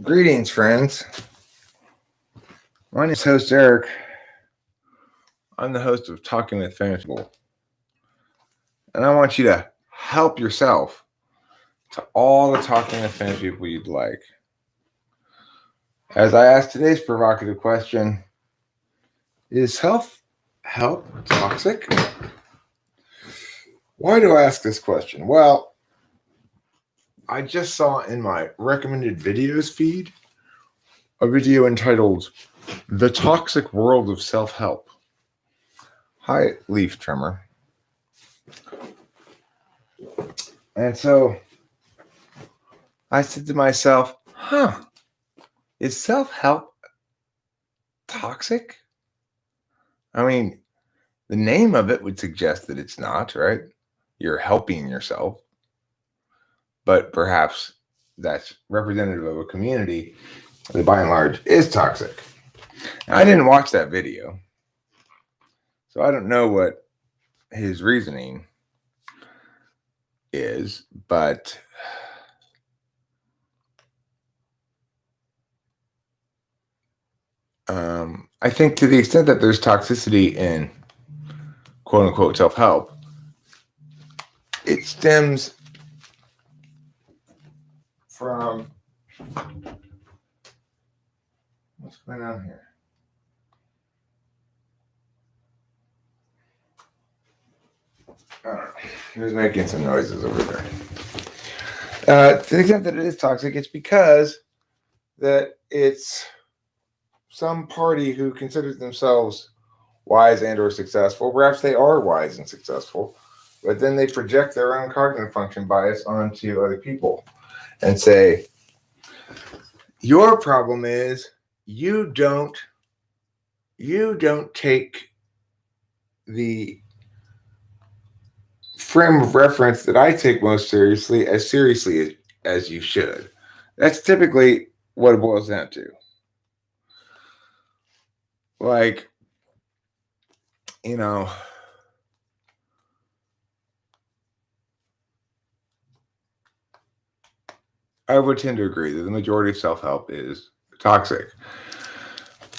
Greetings, friends. My name is host Eric. I'm the host of Talking with Famous People. And I want you to help yourself to all the Talking with Famous People you'd like. As I ask today's provocative question, is self-help toxic? Why do I ask this question? Well, I just saw in my recommended videos feed a video entitled The Toxic World of Self-Help. Hi, leaf trimmer. And so I said to myself, is self-help toxic? I mean, the name of it would suggest that it's not, right? You're helping yourself. But perhaps that's representative of a community that by and large is toxic. Now, I didn't watch that video, so I don't know what his reasoning is, but I think to the extent that there's toxicity in quote unquote self-help, it stems from what's going on here? I don't know. He was making some noises over there. To the extent that it is toxic, it's because that it's some party who considers themselves wise and or successful. Perhaps they are wise and successful, but then they project their own cognitive function bias onto other people and say, your problem is you don't take the frame of reference that I take most seriously as you should. That's typically what it boils down to. Like, you know, I would tend to agree that the majority of self-help is toxic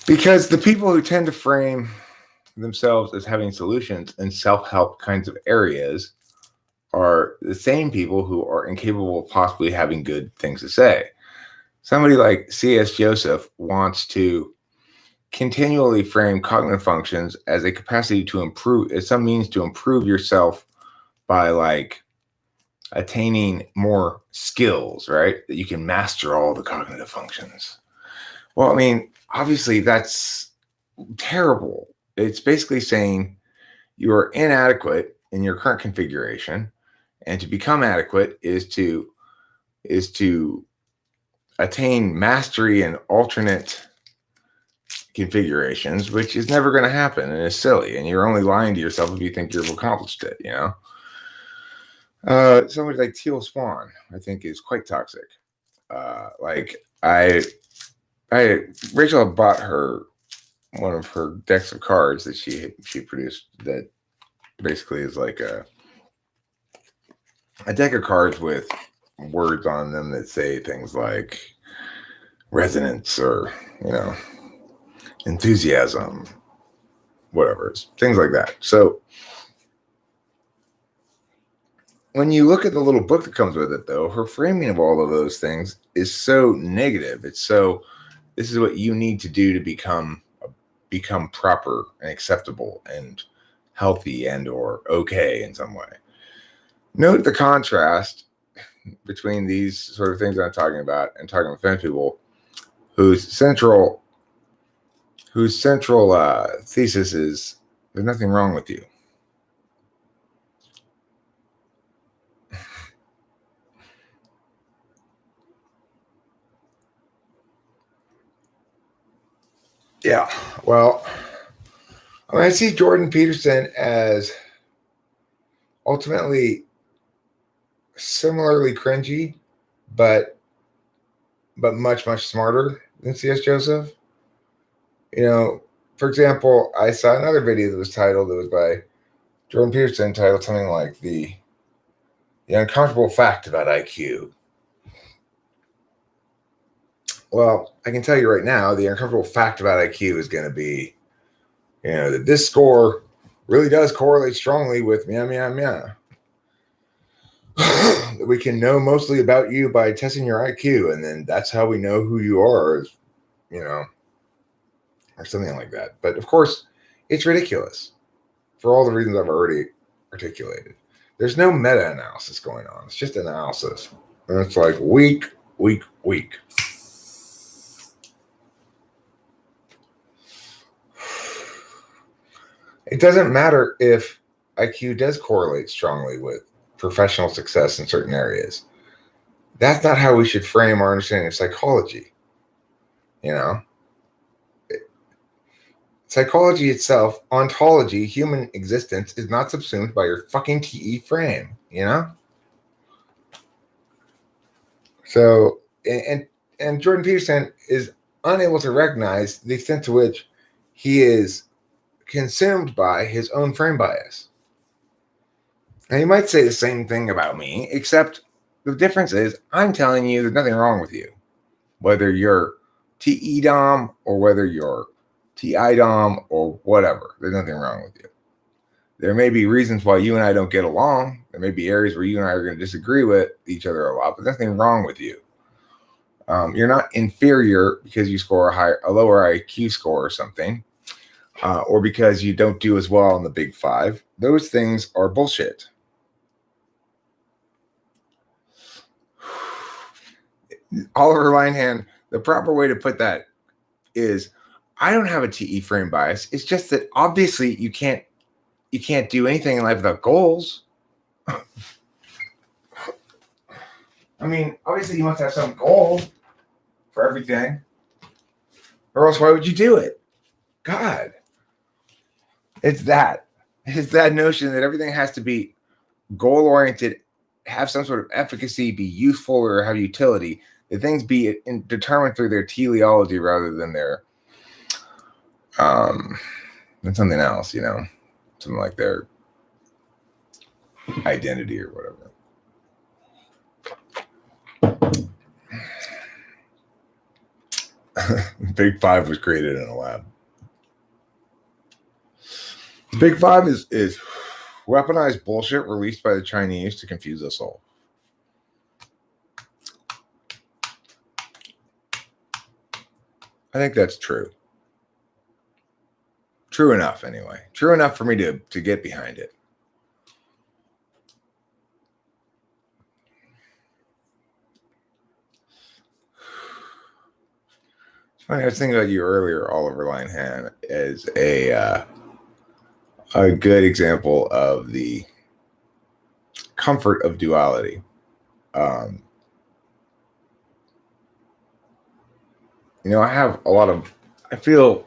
because the people who tend to frame themselves as having solutions in self-help kinds of areas are the same people who are incapable of possibly having good things to say. Somebody like C.S. Joseph wants to continually frame cognitive functions as a capacity to improve, as some means to improve yourself by like attaining more skills, right? That you can master all the cognitive functions. Well, I mean, obviously that's terrible. It's basically saying you are inadequate in your current configuration, and to become adequate is to attain mastery in alternate configurations, which is never going to happen and is silly. And you're only lying to yourself if you think you've accomplished it, you know? Somebody like Teal Swan, I think, is quite toxic. Rachel bought her one of her decks of cards that she produced that basically is like a deck of cards with words on them that say things like resonance or, you know, enthusiasm, whatever, things like that. So when you look at the little book that comes with it, though, her framing of all of those things is so negative. It's so, this is what you need to do to become proper and acceptable and healthy and or okay in some way. Note the contrast between these sort of things that I'm talking about and talking with famous people whose central thesis is there's nothing wrong with you. Yeah, well, I see Jordan Peterson as ultimately similarly cringy, but much, much smarter than C.S. Joseph. You know, for example, I saw another video that was by Jordan Peterson, titled something like the uncomfortable fact about IQ. Well, I can tell you right now, the uncomfortable fact about IQ is going to be, that this score really does correlate strongly with meow, meow, meow. We can know mostly about you by testing your IQ, and then that's how we know who you are, or something like that. But of course, it's ridiculous for all the reasons I've already articulated. There's no meta-analysis going on. It's just analysis. And it's like weak, weak, weak. It doesn't matter if IQ does correlate strongly with professional success in certain areas. That's not how we should frame our understanding of psychology. Psychology itself, ontology, human existence is not subsumed by your fucking TE frame, So, and Jordan Peterson is unable to recognize the extent to which he is consumed by his own frame bias. And he might say the same thing about me, except the difference is I'm telling you there's nothing wrong with you. Whether you're TE Dom or whether you're TI Dom or whatever, there's nothing wrong with you. There may be reasons why you and I don't get along. There may be areas where you and I are going to disagree with each other a lot, but there's nothing wrong with you. You're not inferior because you score a lower IQ score or something, or because you don't do as well on the Big Five. Those things are bullshit. Oliver Linehan, the proper way to put that is, I don't have a TE frame bias. It's just that obviously you can't do anything in life without goals. I mean, obviously you must have some goal for everything, or else why would you do it? God, it's that notion that everything has to be goal oriented, have some sort of efficacy, be useful, or have utility. The things be determined through their teleology rather than their than something else, something like their identity or whatever. Big Five was created in a lab. The Big Five is weaponized bullshit released by the Chinese to confuse us all. I think that's true. True enough, anyway. True enough for me to get behind it. It's funny, I was thinking about you earlier, Oliver Linehan, as a good example of the comfort of duality. I have a lot of, I feel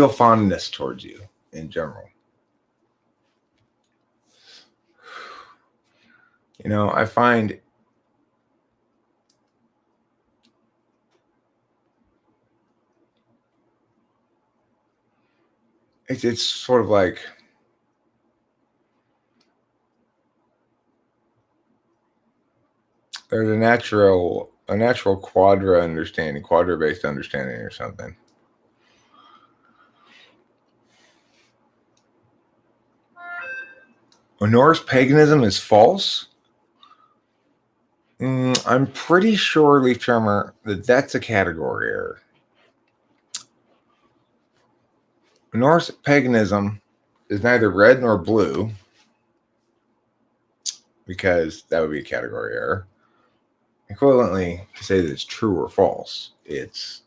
fondness towards you in general. I find it's sort of like there's a natural quadra-based understanding or something. Norse paganism is false? I'm pretty sure, Leaf Charmer, that's a category error. Norse paganism is neither red nor blue, because that would be a category error. Equivalently, to say that it's true or false, it's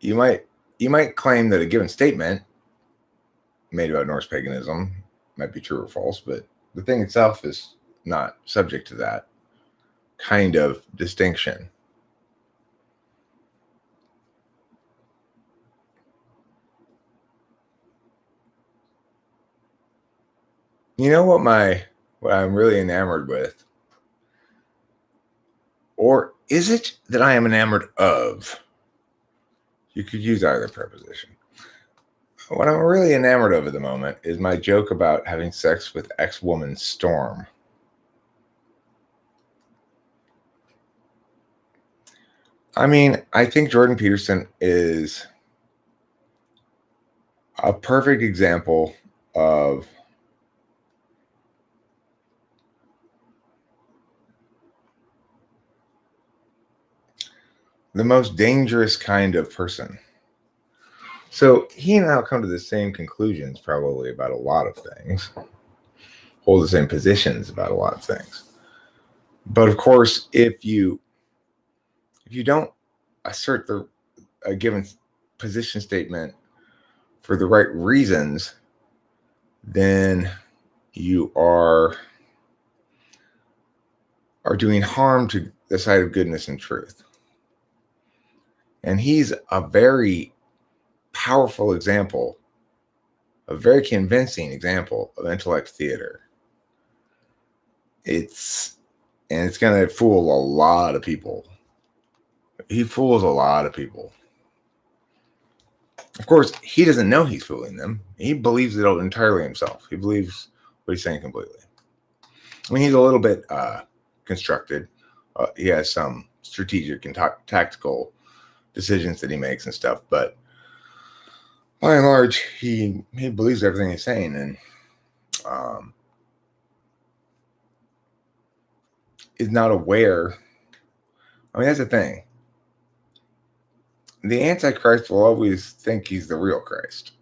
you might claim that a given statement made about Norse paganism might be true or false, but the thing itself is not subject to that kind of distinction. You know what I'm really enamored with? Or is it that I am enamored of? You could use either preposition. What I'm really enamored of at the moment is my joke about having sex with ex-woman Storm. I mean, I think Jordan Peterson is a perfect example of the most dangerous kind of person. So he and I'll come to the same conclusions probably about a lot of things, hold the same positions about a lot of things. But of course, if you don't assert a given position statement for the right reasons, then you are doing harm to the side of goodness and truth. And he's a very powerful example, a very convincing example of intellect theater. It's going to fool a lot of people. He fools a lot of people. Of course, he doesn't know he's fooling them. He believes it entirely himself. He believes what he's saying completely. I mean, he's a little bit constructed. He has some strategic and tactical decisions that he makes and stuff, but by and large, he believes everything he's saying, and is not aware. I mean, that's the thing. The Antichrist will always think he's the real Christ,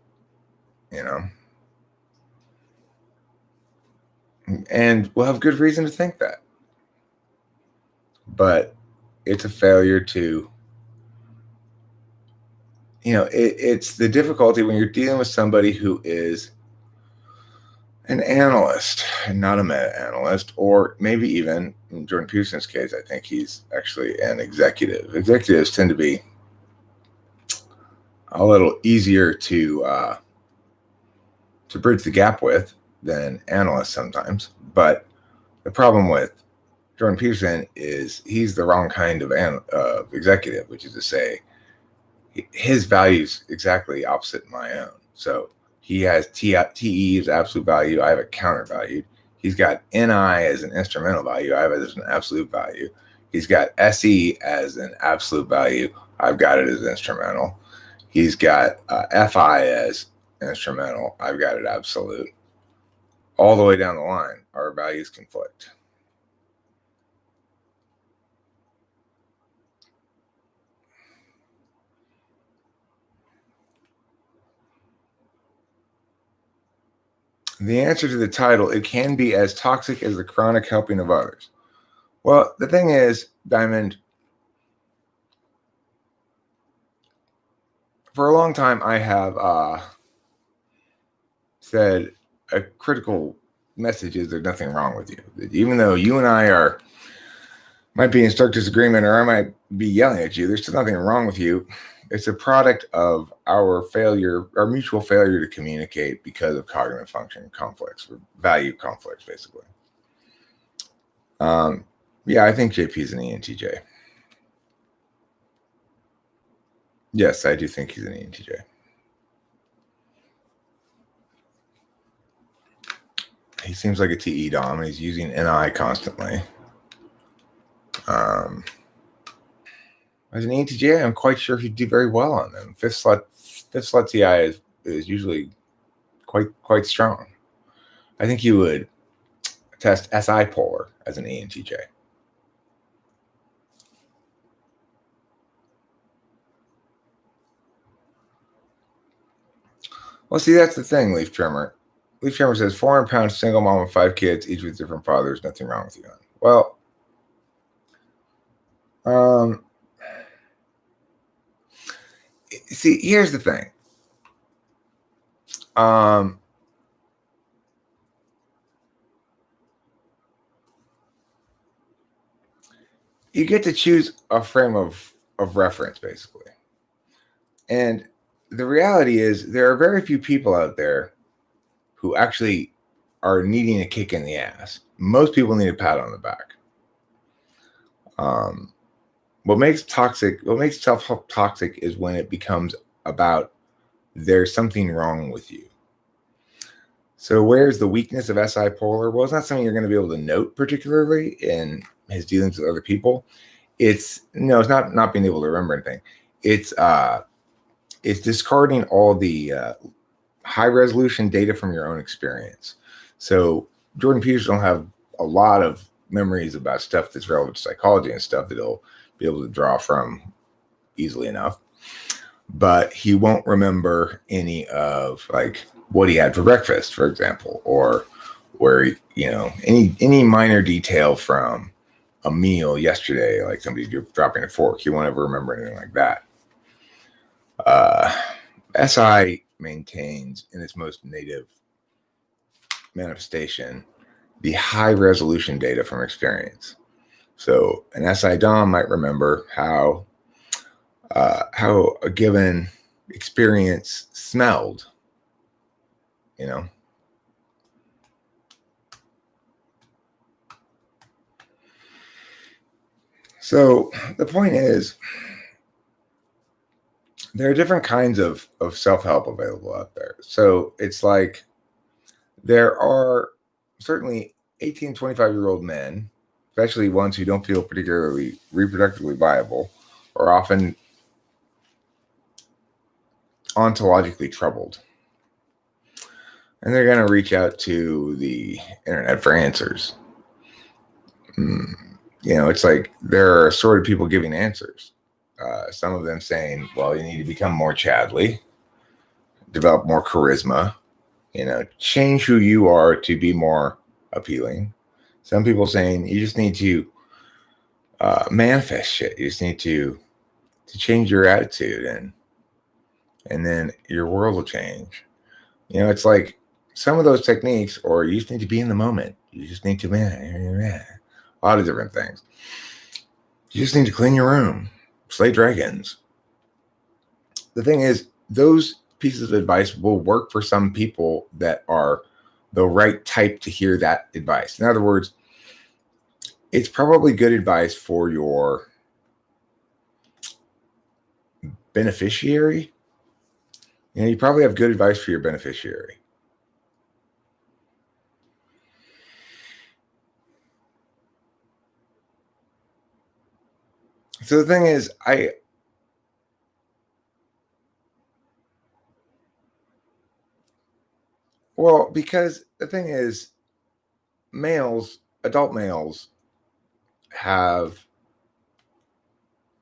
and we'll have good reason to think that. But it's a failure to, it's the difficulty when you're dealing with somebody who is an analyst and not a meta-analyst, or maybe even in Jordan Peterson's case, I think he's actually an executive. Executives tend to be a little easier to bridge the gap with than analysts sometimes. But the problem with Jordan Peterson is he's the wrong kind of executive, which is to say, his values exactly opposite my own. So he has TE as absolute value. I have a counter value. He's got NI as an instrumental value. I have it as an absolute value. He's got SE as an absolute value. I've got it as instrumental. He's got FI as instrumental. I've got it absolute. All the way down the line, our values conflict. The answer to the title, it can be as toxic as the chronic helping of others. Well, the thing is, Diamond, for a long time, I have said a critical message is there's nothing wrong with you. Even though you and I might be in stark disagreement, or I might be yelling at you, there's still nothing wrong with you. It's a product of our mutual failure to communicate because of cognitive function conflicts, or value conflicts, basically. Yeah, I think JP is an ENTJ. Yes, I do think he's an ENTJ. He seems like a TE dom, and he's using NI constantly. As an ENTJ, I'm quite sure he'd do very well on them. Fifth slot TI is usually quite strong. I think you would test SI polar as an ENTJ. Well, see, that's the thing, Leaf Trimmer. Leaf Trimmer says 400-pound single mom with 5 kids, each with different fathers. Nothing wrong with you. Well, see, here's the thing. You get to choose a frame of reference, basically. And the reality is there are very few people out there who actually are needing a kick in the ass. Most people need a pat on the back. What makes self-help toxic is when it becomes about there's something wrong with you. So where's the weakness of SI polar? Well, it's not something you're going to be able to note particularly in his dealings with other people. It's not being able to remember anything. It's discarding all the high resolution data from your own experience. So Jordan Peterson will have a lot of memories about stuff that's relevant to psychology and stuff that he'll be able to draw from easily enough. But he won't remember any of like what he had for breakfast, for example, or where, any minor detail from a meal yesterday, like somebody dropping a fork. He won't ever remember anything like that. SI maintains in its most native manifestation the high resolution data from experience. So an SI Dom might remember how a given experience smelled, So the point is, there are different kinds of self-help available out there. So it's like there are certainly 18, 25-year-old men, especially ones who don't feel particularly reproductively viable, are often ontologically troubled. And they're going to reach out to the internet for answers. It's like there are assorted people giving answers. Some of them saying, well, you need to become more Chadley, develop more charisma, change who you are to be more appealing. Some people saying you just need to manifest shit. You just need to change your attitude, and then your world will change. It's like some of those techniques, or you just need to be in the moment. You just need to a lot of different things. You just need to clean your room, slay dragons. The thing is, those pieces of advice will work for some people that are the right type to hear that advice. In other words, it's probably good advice for your beneficiary. You probably have good advice for your beneficiary. So the thing is, because the thing is, adult males have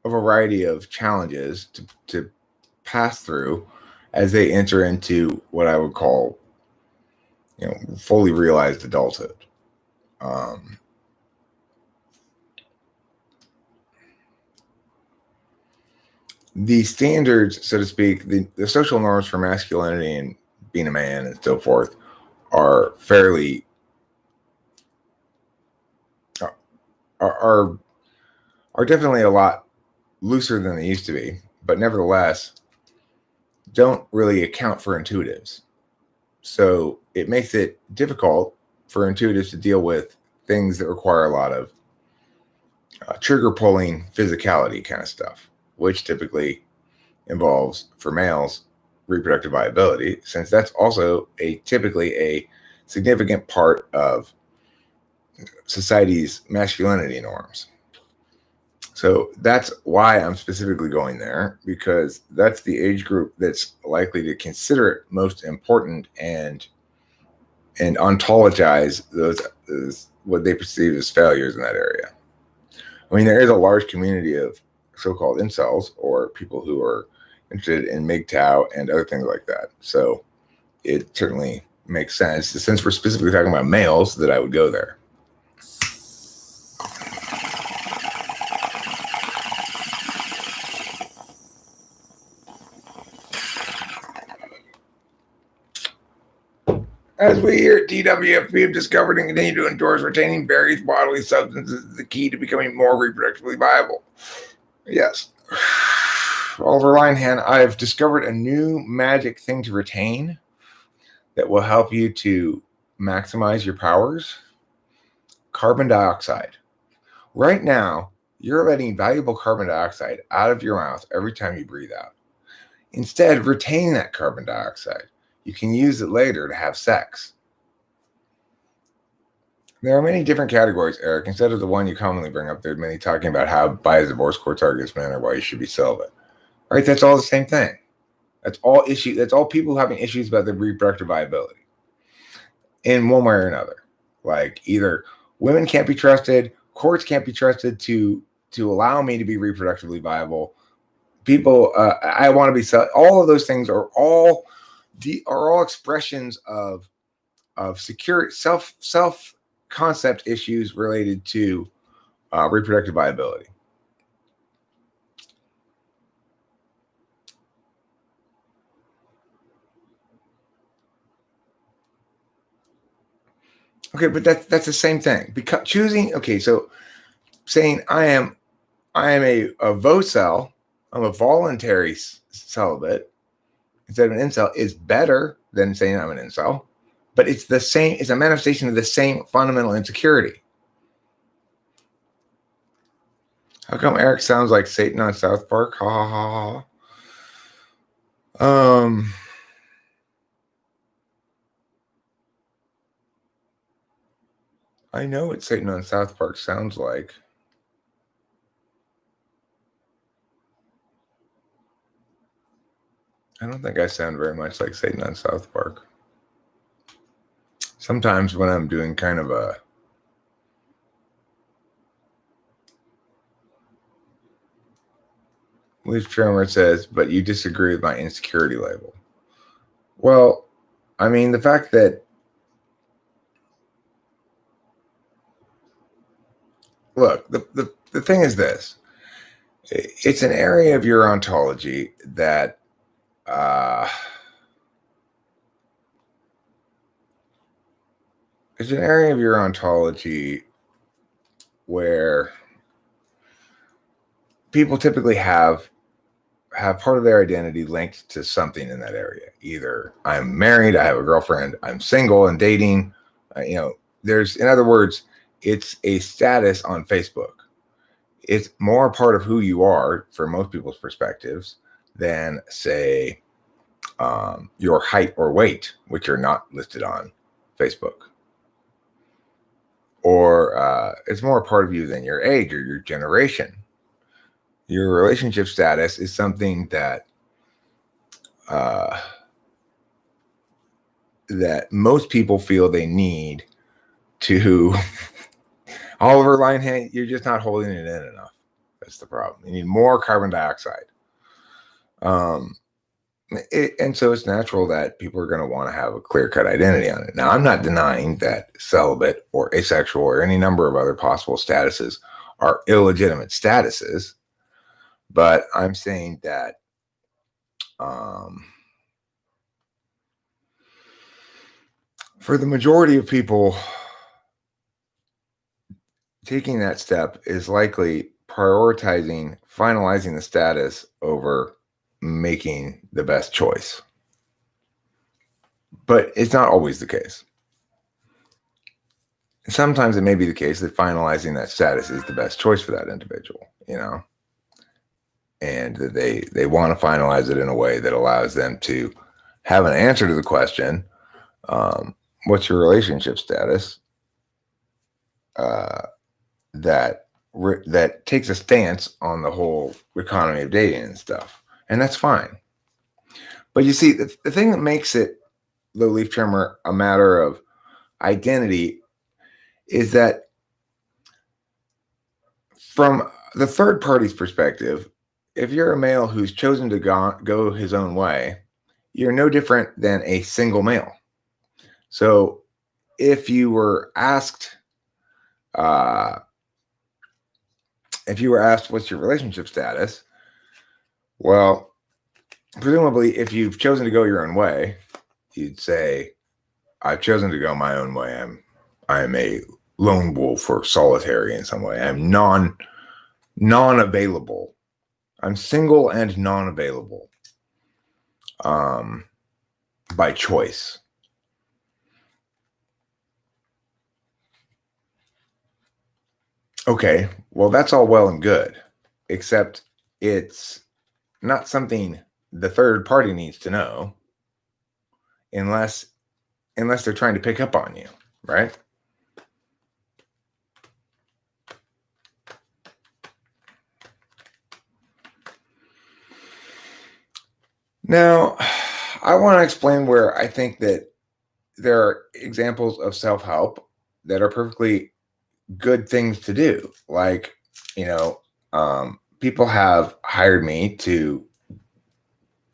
a variety of challenges to pass through as they enter into what I would call, fully realized adulthood. The standards, so to speak, the social norms for masculinity and being a man and so forth are fairly are definitely a lot looser than they used to be, but nevertheless don't really account for intuitives. So it makes it difficult for intuitives to deal with things that require a lot of trigger pulling physicality kind of stuff, which typically involves, for males, reproductive viability, since that's also typically a significant part of society's masculinity norms. So that's why I'm specifically going there, because that's the age group that's likely to consider it most important and ontologize those what they perceive as failures in that area. I mean, there is a large community of so-called incels, or people who are interested in MGTOW and other things like that. So it certainly makes sense, since we're specifically talking about males, that I would go there. As we here at TWFP have discovered and continue to endorse, retaining various bodily substances is the key to becoming more reproductively viable. Yes. Oliver Linehan, I have discovered a new magic thing to retain that will help you to maximize your powers. Carbon dioxide. Right now, you're letting valuable carbon dioxide out of your mouth every time you breathe out. Instead, retain that carbon dioxide. You can use it later to have sex. There are many different categories, Eric. Instead of the one you commonly bring up, there are many talking about how biased divorce court targets men or why you should be celibate. Right? That's all the same thing. That's all issue. That's all people having issues about their reproductive viability in one way or another. Like either women can't be trusted, courts can't be trusted to allow me to be reproductively viable. People, I want to be. All of those things are all expressions of secure self concept issues related to reproductive viability. Okay, but that's the same thing. Because choosing, okay, so saying I am a vocel, I'm a voluntary celibate instead of an incel is better than saying I'm an incel, but it's the same. It's a manifestation of the same fundamental insecurity. How come Eric sounds like Satan on South Park? Ha ha ha ha. I know what Satan on South Park sounds like. I don't think I sound very much like Satan on South Park. Sometimes when I'm doing kind of a Leaf Trimmer says, but you disagree with my insecurity label. Well, I mean, the fact that, look, the thing is this. It's an area of your ontology that it's an area of your ontology where people typically have part of their identity linked to something in that area. Either I'm married, I have a girlfriend, I'm single and dating. There's, in other words, it's a status on Facebook. It's more a part of who you are for most people's perspectives than, say, your height or weight, which are not listed on Facebook. Or it's more a part of you than your age or your generation. Your relationship status is something that that most people feel they need to. Oliver Linehan, you're just not holding it in enough. That's the problem. You need more carbon dioxide. And so it's natural that people are going to want to have a clear-cut identity on it. Now, I'm not denying that celibate or asexual or any number of other possible statuses are illegitimate statuses, but I'm saying that for the majority of people, taking that step is likely prioritizing finalizing the status over making the best choice. But it's not always the case. Sometimes it may be the case that finalizing that status is the best choice for that individual, and that they want to finalize it in a way that allows them to have an answer to the question, what's your relationship status? That takes a stance on the whole economy of dating and stuff. And that's fine. But you see, the thing that makes it, the Leaf Trimmer, a matter of identity is that from the third party's perspective, if you're a male who's chosen to go his own way, you're no different than a single male. So if you were asked, what's your relationship status? Well, presumably, if you've chosen to go your own way, you'd say, I've chosen to go my own way. I'm a lone wolf or solitary in some way. I'm non-available. I'm single and non-available by choice. Okay, well, that's all well and good, except it's not something the third party needs to know, unless they're trying to pick up on you, right? Now, I want to explain where I think that there are examples of self-help that are perfectly good things to do. Like, people have hired me to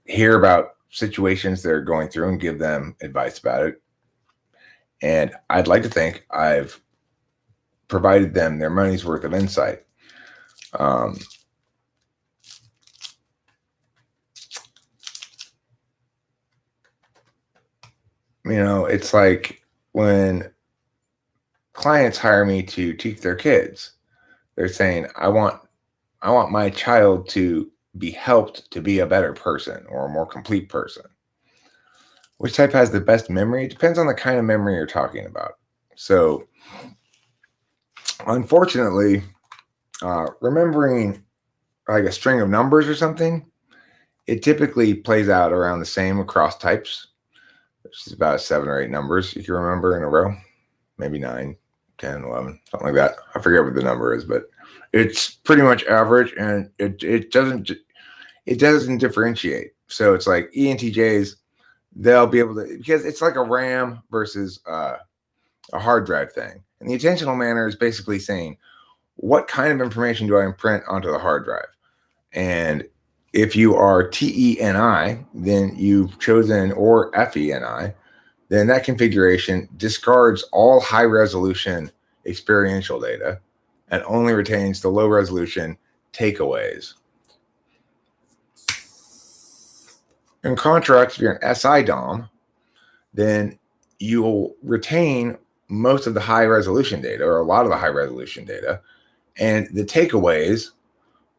hear about situations they're going through and give them advice about it. And I'd like to think I've provided them their money's worth of insight. It's like when clients hire me to teach their kids, they're saying, I want my child to be helped to be a better person or a more complete person. Which type has the best memory? It depends on the kind of memory you're talking about. So, unfortunately, remembering like a string of numbers or something, it typically plays out around the same across types. There's about 7 or 8 numbers you can remember in a row, maybe 9, 10, 11, something like that. I forget what the number is, but it's pretty much average, and it doesn't differentiate. So it's like ENTJs, they'll be able to, because it's like a RAM versus a hard drive thing. And the attentional manner is basically saying, what kind of information do I imprint onto the hard drive? And if you are TENI, then you've chosen, or FENI, then that configuration discards all high resolution experiential data and only retains the low resolution takeaways. In contrast, if you're an SI DOM, then you'll retain most of the high resolution data, or a lot of the high resolution data, and the takeaways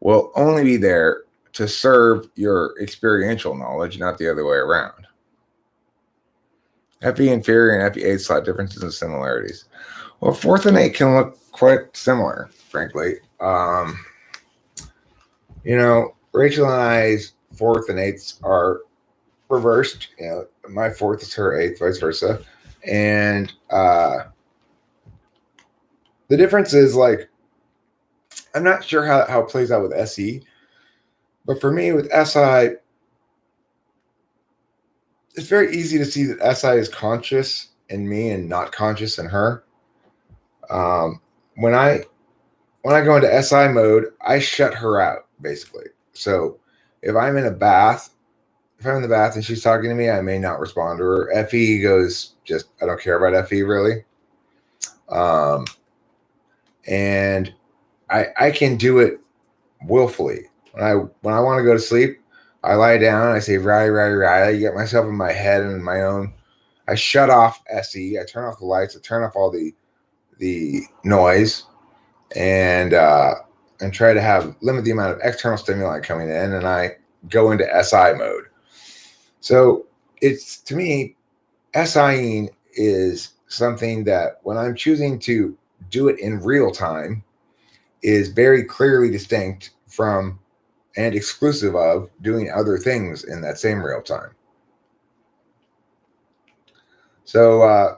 will only be there to serve your experiential knowledge, not the other way around. FE inferior and FE8 slight differences and similarities. Well, 4th and 8 can look quite similar, frankly. Rachel and I's 4th and 8s are reversed. My 4th is her 8th, vice versa. And the difference is, like, I'm not sure how it plays out with SE, but for me with SI, it's very easy to see that SI is conscious in me and not conscious in her. When I go into SI mode, I shut her out, basically. So if I'm in the bath and she's talking to me, I may not respond to her. FE goes, just, I don't care about FE really. And I can do it willfully. When I want to go to sleep, I lie down, I say, right. I get myself in my head and in my own. I shut off SE. I turn off the lights. I turn off all the noise, and try to limit the amount of external stimuli coming in, and I go into SI mode. So it's, to me, SIing is something that when I'm choosing to do it in real time is very clearly distinct from and exclusive of doing other things in that same real time. So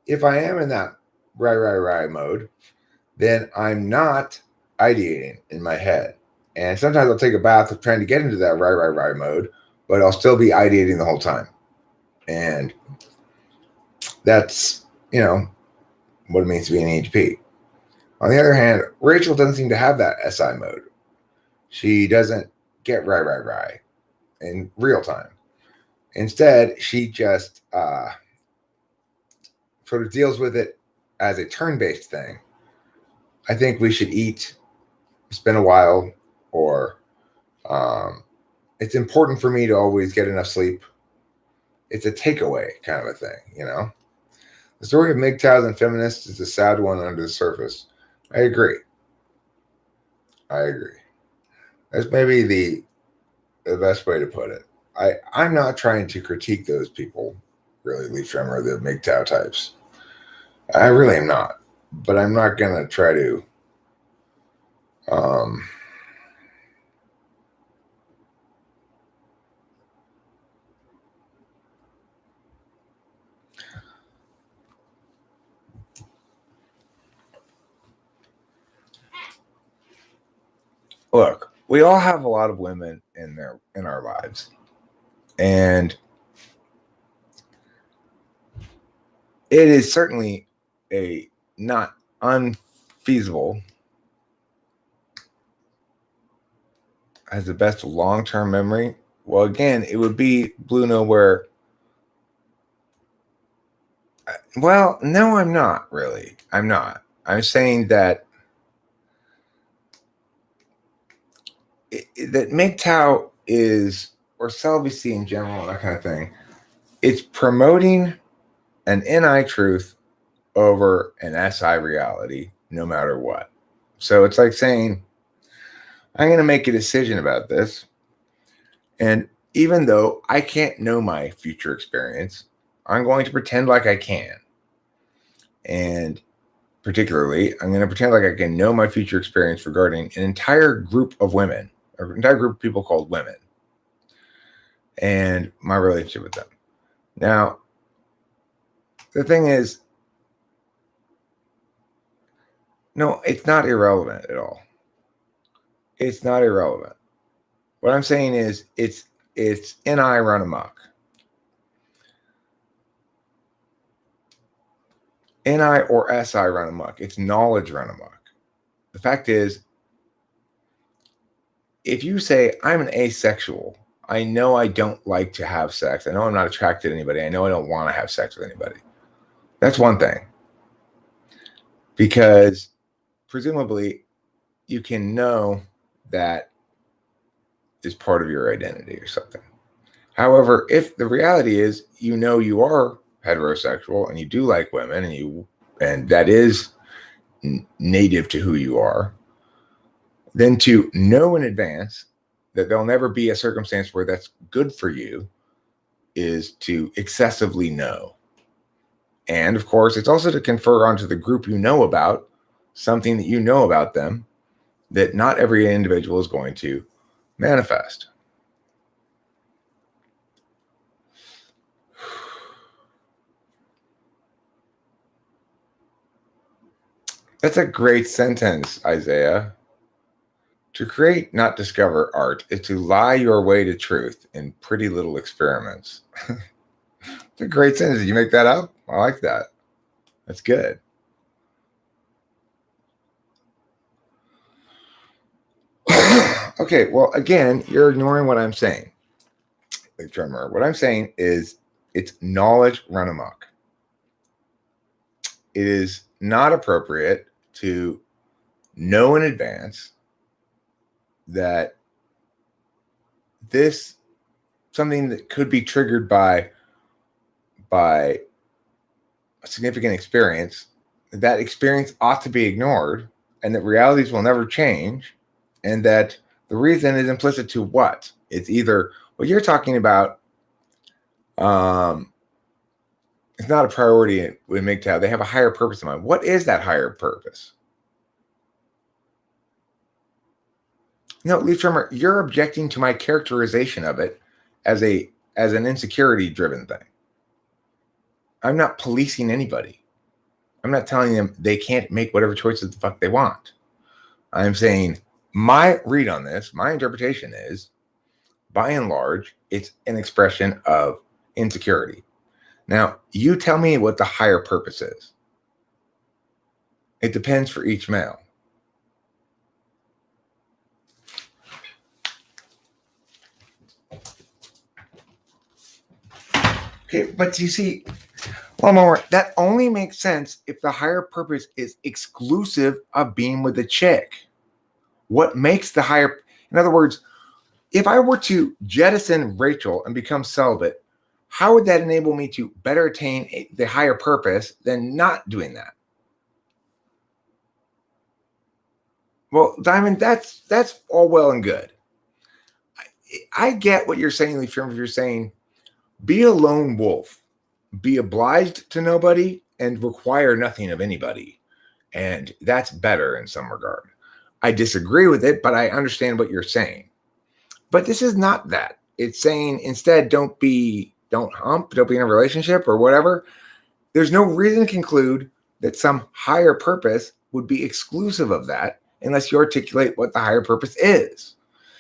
if I am in that right mode, then I'm not ideating in my head. And sometimes I'll take a bath trying to get into that right mode, but I'll still be ideating the whole time. And that's, what it means to be an ENTP. On the other hand, Rachel doesn't seem to have that SI mode. She doesn't get right in real time. Instead, she just sort of deals with it as a turn-based thing. I think we should eat, spend a while, or it's important for me to always get enough sleep. It's a takeaway kind of a thing, The story of MGTOWs and feminists is a sad one under the surface. I agree. That's maybe the best way to put it. I'm not trying to critique those people, really, Lee Tremor, the MGTOW types. I really am not. But I'm not going to try to Look, we all have a lot of women in our lives, and it is certainly a not unfeasible as the best long-term memory. Well, again, it would be Blue Nowhere. Well, no, I'm not really. I'm not. I'm saying that that MGTOW is, or celibacy in general, that kind of thing. It's promoting an NI truth over an SI reality, no matter what. So it's like saying, I'm going to make a decision about this. And even though I can't know my future experience, I'm going to pretend like I can. And particularly, I'm going to pretend like I can know my future experience regarding an entire group of women, or an entire group of people called women, and my relationship with them. Now, the thing is, no, it's not irrelevant at all. It's not irrelevant. What I'm saying is it's NI run amok. NI or SI run amok. It's knowledge run amok. The fact is, if you say, I'm an asexual, I know I don't like to have sex. I know I'm not attracted to anybody. I know I don't want to have sex with anybody. That's one thing. Because presumably you can know that is part of your identity or something. However, if the reality is, you know, you are heterosexual and you do like women, and that is native to who you are, then to know in advance that there'll never be a circumstance where that's good for you is to excessively know. And of course, it's also to confer onto the group you know about something that you know about them that not every individual is going to manifest. That's a great sentence, Isaiah. To create, not discover art is to lie your way to truth in pretty little experiments. It's a great sentence. Did you make that up? I like that. That's good. Okay, well, again, you're ignoring what I'm saying. Drummer. What I'm saying is it's knowledge run amok. It is not appropriate to know in advance that this something that could be triggered by a significant experience, that experience ought to be ignored, and that realities will never change, and that the reason is implicit to what? It's either what you're talking about. It's not a priority with MGTOW. They have a higher purpose in mind. What is that higher purpose? No, Leaf Drummer, you're objecting to my characterization of it as an insecurity-driven thing. I'm not policing anybody. I'm not telling them they can't make whatever choices the fuck they want. I'm saying my read on this, my interpretation is, by and large, it's an expression of insecurity. Now, you tell me what the higher purpose is. It depends for each male. Okay, but you see, one more, that only makes sense if the higher purpose is exclusive of being with a chick. What makes the higher, in other words, if I were to jettison Rachel and become celibate, how would that enable me to better attain the higher purpose than not doing that? Well, Diamond, that's all well and good. I get what you're saying, Leaf Trimmer. You're saying be a lone wolf, be obliged to nobody, and require nothing of anybody. And that's better in some regard. I disagree with it, but I understand what you're saying. But this is not that. It's saying instead, don't hump, don't be in a relationship or whatever. There's no reason to conclude that some higher purpose would be exclusive of that. unless you articulate what the higher purpose is.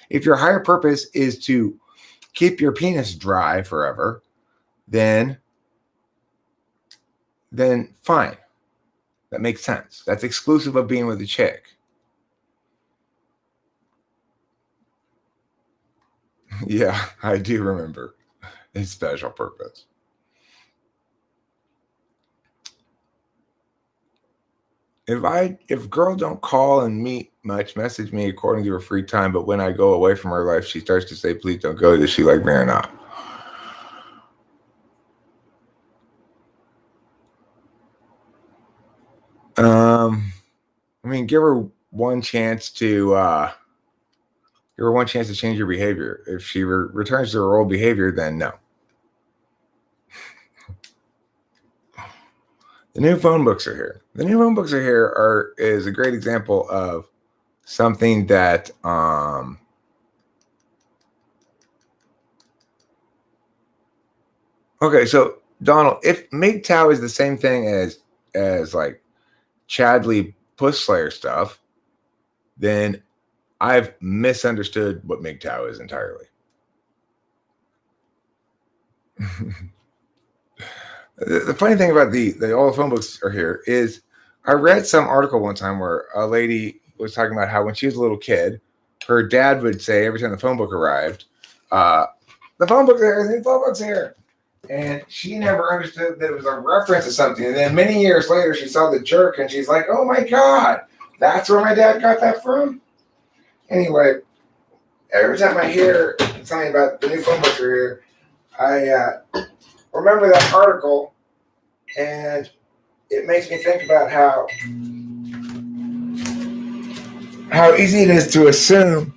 If your higher purpose is to keep your penis dry forever, then fine. That makes sense. That's exclusive of being with a chick. Yeah, I do remember his special purpose. If girl don't call and meet much, message me according to her free time, but when I go away from her life, she starts to say, please don't go. Does she like me or not? I mean, give her one chance to change your behavior. If she returns to her old behavior, then no. The new phone books are here. The new phone books are here is a great example of something that okay, so Donald, if MGTOW is the same thing as like Chadley Puss Slayer stuff, then I've misunderstood what MGTOW is entirely. The funny thing about all the phone books are here is I read some article one time where a lady was talking about how when she was a little kid, her dad would say every time the phone book arrived, the phone book's here, the phone book's here. And she never understood that it was a reference to something. And then many years later, she saw the jerk and she's like, oh my God, that's where my dad got that from? Anyway, every time I hear something about the new phone books are here, I remember that article, and it makes me think about how easy it is to assume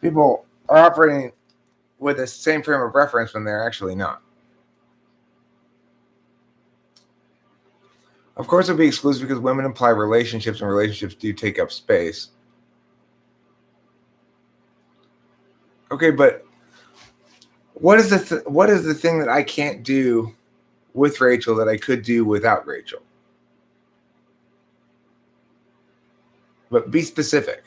people are operating with the same frame of reference when they're actually not. Of course, it would be exclusive because women imply relationships, and relationships do take up space. Okay, but what is the thing that I can't do with Rachel that I could do without Rachel? But be specific.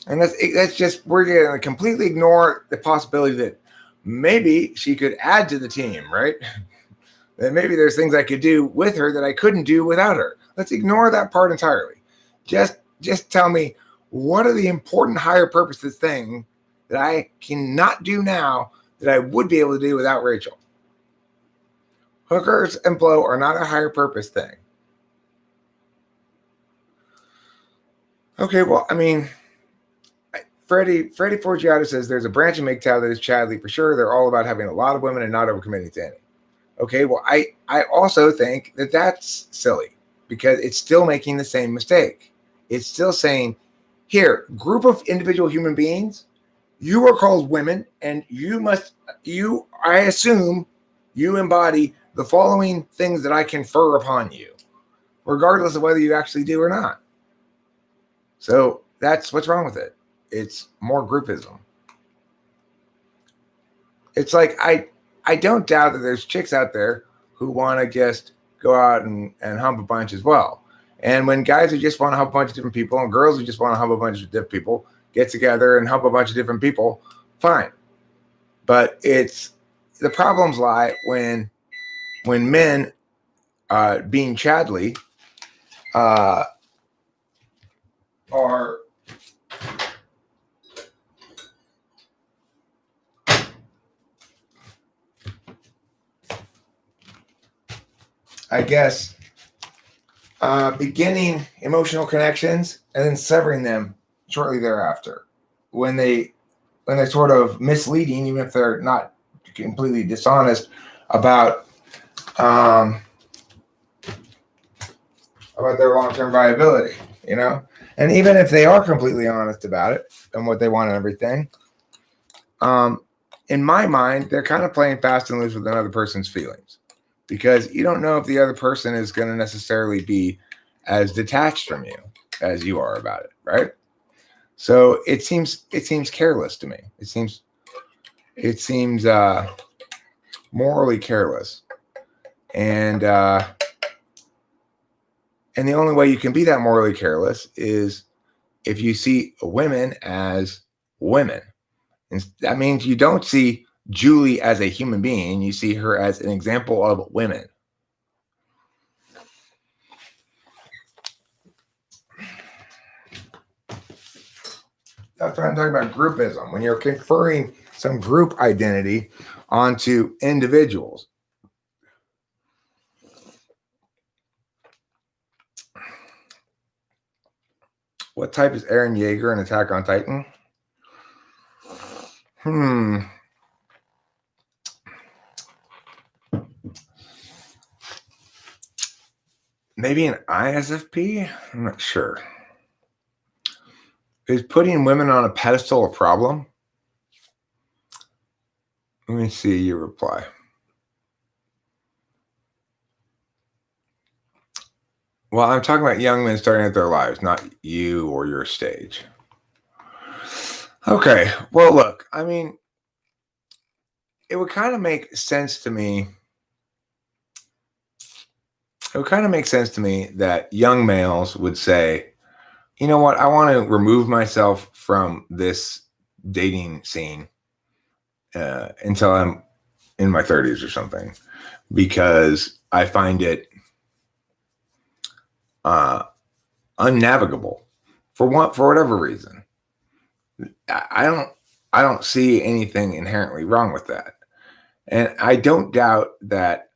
And that's just, we're going to completely ignore the possibility that maybe she could add to the team, right? That maybe there's things I could do with her that I couldn't do without her. Let's ignore that part entirely. Just tell me, what are the important higher purposes thing that I cannot do now that I would be able to do without Rachel? Hookers and blow are not a higher purpose thing. Okay, well, I mean, Freddie Forgiato says there's a branch of MGTOW that is Chadley for sure. They're all about having a lot of women and not overcommitting to any. Okay, well, I also think that that's silly because it's still making the same mistake. It's still saying, here, group of individual human beings, you are called women, and I assume you embody the following things that I confer upon you, regardless of whether you actually do or not. So that's what's wrong with it. It's more groupism. It's like, I don't doubt that there's chicks out there who want to just go out and hump a bunch as well. And when guys who just want to hump a bunch of different people and girls who just want to hump a bunch of different people get together and hump a bunch of different people, fine. But the problems lie when men, being Chadley, are I guess beginning emotional connections and then severing them shortly thereafter when they're sort of misleading, even if they're not completely dishonest about their long-term viability, you know? And even if they are completely honest about it and what they want and everything, in my mind, they're kind of playing fast and loose with another person's feelings because you don't know if the other person is going to necessarily be as detached from you as you are about it, right? So it seems careless to me. It seems morally careless. And the only way you can be that morally careless is if you see women as women. And that means you don't see Julie as a human being. You see her as an example of women. That's what I'm talking about, groupism. When you're conferring some group identity onto individuals. What type is Eren Yeager in Attack on Titan? Maybe an ISFP? I'm not sure. Is putting women on a pedestal a problem? Let me see your reply. Well, I'm talking about young men starting out their lives, not you or your stage. Okay. Well, look, I mean, it would kind of make sense to me. It would kind of make sense to me that young males would say, you know what, I want to remove myself from this dating scene until I'm in my 30s or something, because I find it unnavigable for whatever reason. I don't see anything inherently wrong with that. And I don't doubt that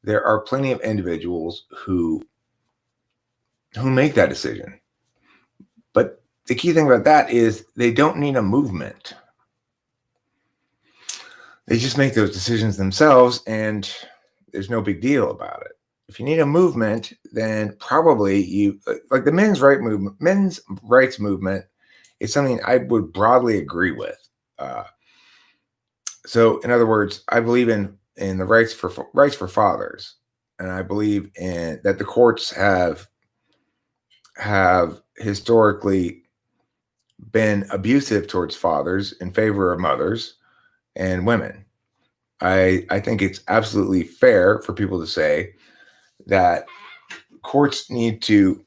there are plenty of individuals who make that decision. But the key thing about that is they don't need a movement. They just make those decisions themselves, and there's no big deal about it. If you need a movement, then probably you, like the men's rights movement is something I would broadly agree with. So, in other words, I believe in the rights for fathers, and I believe in that the courts have historically been abusive towards fathers in favor of mothers and women. I think it's absolutely fair for people to say that courts need to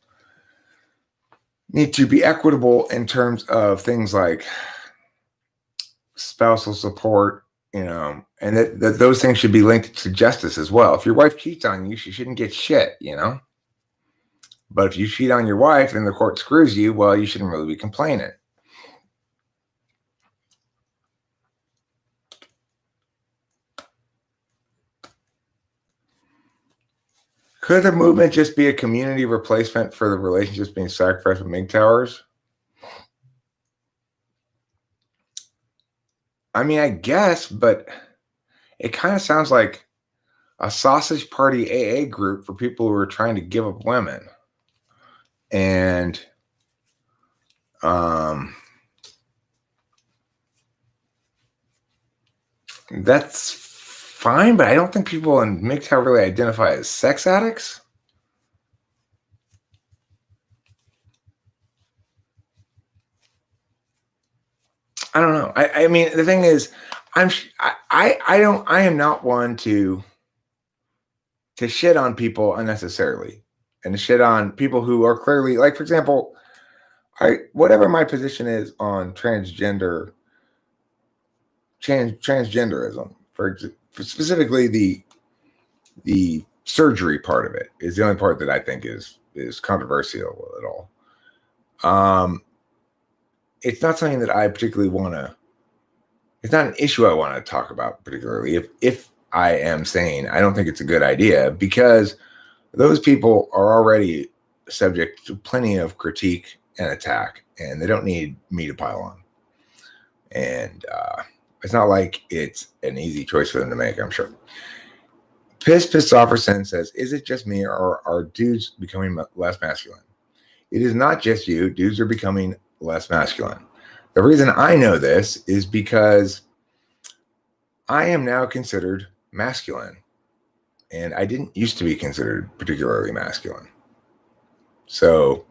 be equitable in terms of things like spousal support, and that those things should be linked to justice as well. If your wife cheats on you, she shouldn't get shit, But if you cheat on your wife and the court screws you, well, you shouldn't really be complaining. Could the movement just be a community replacement for the relationships being sacrificed with MGTOWers? I mean, I guess, but it kind of sounds like a sausage party AA group for people who are trying to give up women. And that's fine, but I don't think people in MGTOW really identify as sex addicts. I don't know. I mean, the thing is, I am not one to shit on people unnecessarily, and to shit on people who are clearly, like, for example, whatever my position is on transgenderism, for specifically the surgery part of it is the only part that I think is controversial at all. It's not something that I particularly want to. It's not an issue I want to talk about particularly. If I am saying I don't think it's a good idea, because those people are already subject to plenty of critique and attack, and they don't need me to pile on. And it's not like it's an easy choice for them to make, I'm sure. Pissed off or says, is it just me, or are dudes becoming less masculine? It is not just you. Dudes are becoming less masculine. The reason I know this is because I am now considered masculine, and I didn't used to be considered particularly masculine. So,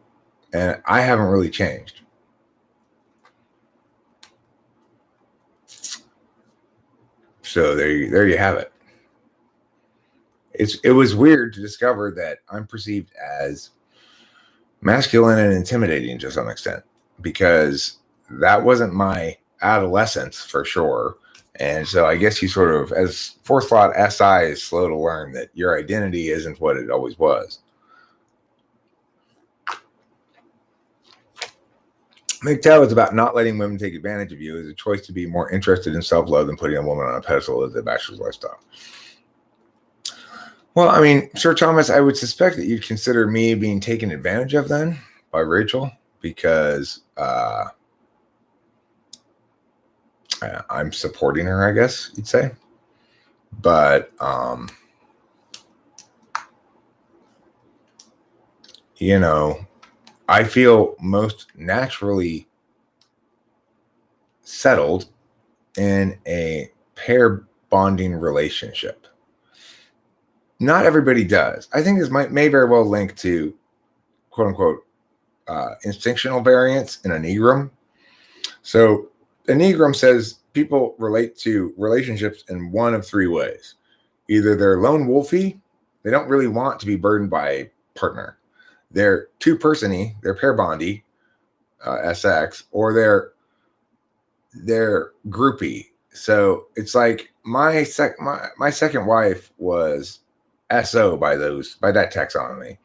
and I haven't really changed. So there you have it. it was weird to discover that I'm perceived as masculine and intimidating to some extent, because that wasn't my adolescence for sure. And so I guess you sort of, as fourth lot SI, is slow to learn that your identity isn't what it always was. MGTOW is about not letting women take advantage of you. It's a choice to be more interested in self-love than putting a woman on a pedestal as a bachelor's lifestyle. Well, I mean, Sir Thomas, I would suspect that you'd consider me being taken advantage of then by Rachel, because I'm supporting her, I guess you'd say. But, you know, I feel most naturally settled in a pair bonding relationship. Not everybody does. I think this may very well link to quote unquote instinctual variance in Enneagram. So Enneagram says people relate to relationships in one of three ways. Either they're lone wolfy, they don't really want to be burdened by a partner. They're two-person-y, they're pair bondy, SX, or they're groupie. So it's like my second wife was SO by that taxonomy.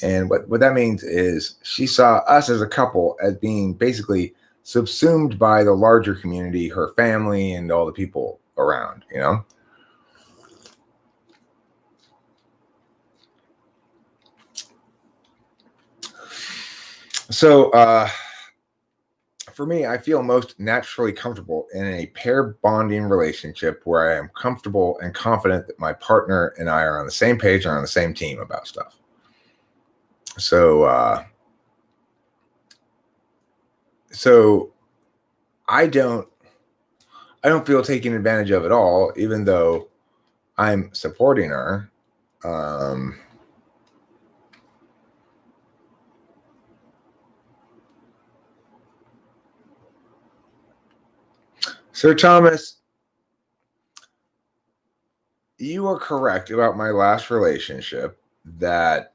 And what that means is she saw us as a couple as being basically subsumed by the larger community, her family, and all the people around, you know? So for me, I feel most naturally comfortable in a pair bonding relationship where I am comfortable and confident that my partner and I are on the same page and on the same team about stuff. So I don't feel taken advantage of at all, even though I'm supporting her. Sir Thomas, you are correct about my last relationship, that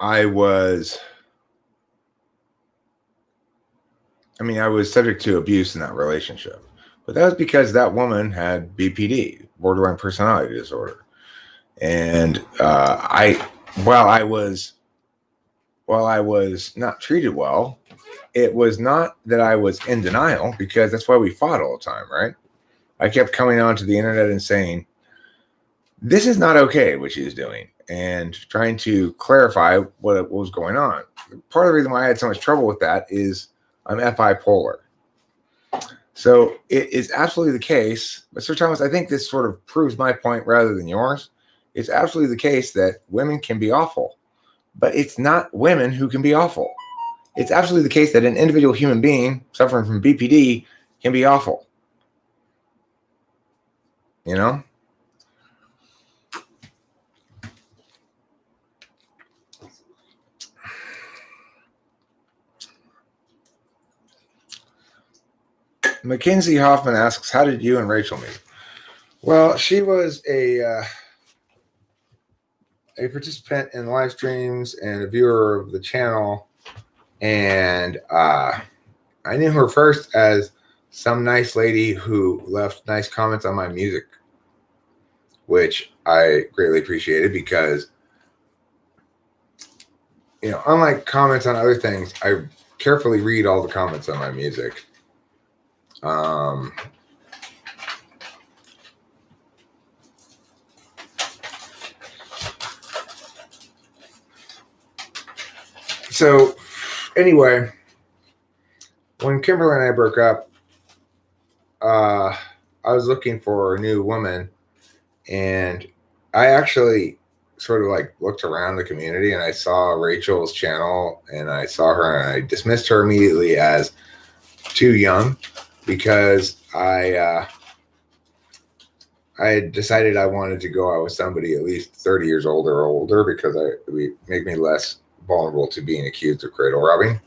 I was subject to abuse in that relationship. But that was because that woman had BPD, borderline personality disorder. And while I was not treated well, it was not that I was in denial, because that's why we fought all the time, right? I kept coming onto the internet and saying, this is not okay, what she's doing, and trying to clarify what was going on. Part of the reason why I had so much trouble with that is I'm FI polar. So it is absolutely the case, but Sir Thomas, I think this sort of proves my point rather than yours. It's absolutely the case that women can be awful, but it's not women who can be awful. It's absolutely the case that an individual human being suffering from BPD can be awful. You know? Mackenzie Hoffman asks, how did you and Rachel meet? Well, she was a participant in live streams and a viewer of the channel. And I knew her first as some nice lady who left nice comments on my music, which I greatly appreciated, because, you know, unlike comments on other things, I carefully read all the comments on my music. So anyway, when Kimberly and I broke up, I was looking for a new woman, and I actually sort of like looked around the community, and I saw Rachel's channel, and I saw her, and I dismissed her immediately as too young, because I had decided I wanted to go out with somebody at least 30 years old or older, because it would make me less vulnerable to being accused of cradle robbing.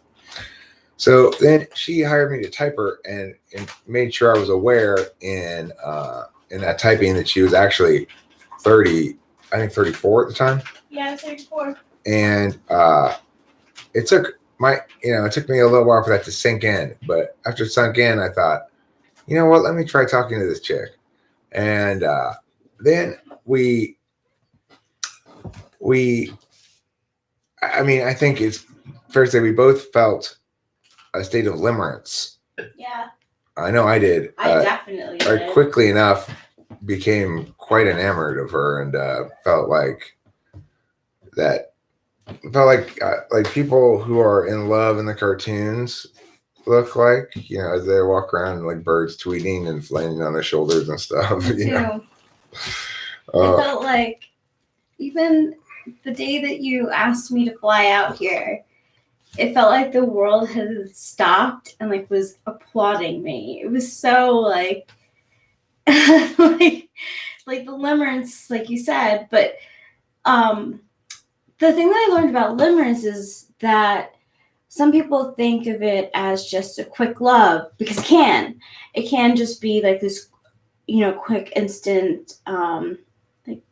So then she hired me to type her, and made sure I was aware in in that typing that she was actually 30, I think 34 at the time. Yeah, 34. And it took it took me a little while for that to sink in. But after it sunk in, I thought, you know what, let me try talking to this chick. And then I think it's fair to say we both felt a state of limerence. Yeah. I know I did. I definitely did. I quickly enough became quite enamored of her and felt like people who are in love in the cartoons look like, as they walk around like birds tweeting and flying on their shoulders and stuff. Me too. It felt like even the day that you asked me to fly out here, it felt like the world had stopped and like was applauding me. It was so like like the limerence, like you said. But the thing that I learned about limerence is that some people think of it as just a quick love, because it can just be like this, quick, instant, like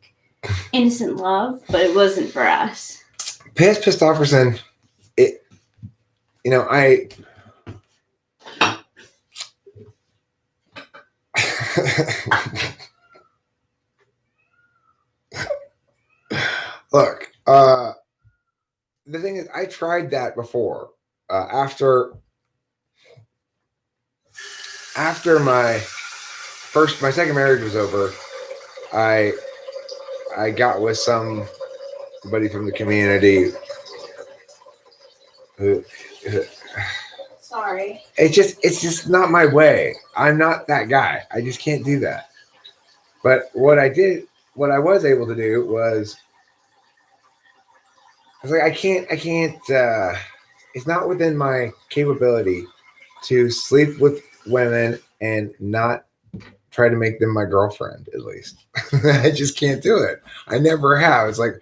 innocent love, but it wasn't for us. Pissed off person. Look, the thing is, I tried that before. After my second marriage was over, I got with somebody from the community who Sorry. It's just not my way. I'm not that guy. I just can't do that. But what I was able to do was, I was like, I can't, it's not within my capability to sleep with women and not try to make them my girlfriend, at least. I just can't do it. I never have. It's like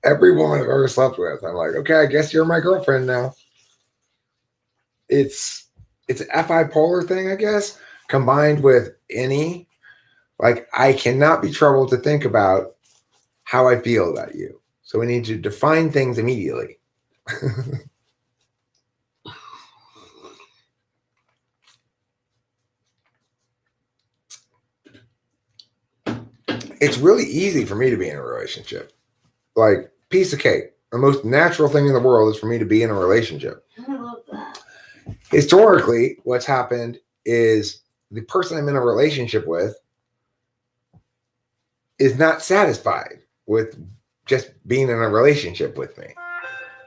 every woman I've ever slept with, I'm like, okay, I guess you're my girlfriend now. It's an FI polar thing, I guess, combined with any, like, I cannot be troubled to think about how I feel about you. So we need to define things immediately. It's really easy for me to be in a relationship. Like, piece of cake. The most natural thing in the world is for me to be in a relationship. I love that. Historically, what's happened is the person I'm in a relationship with is not satisfied with just being in a relationship with me.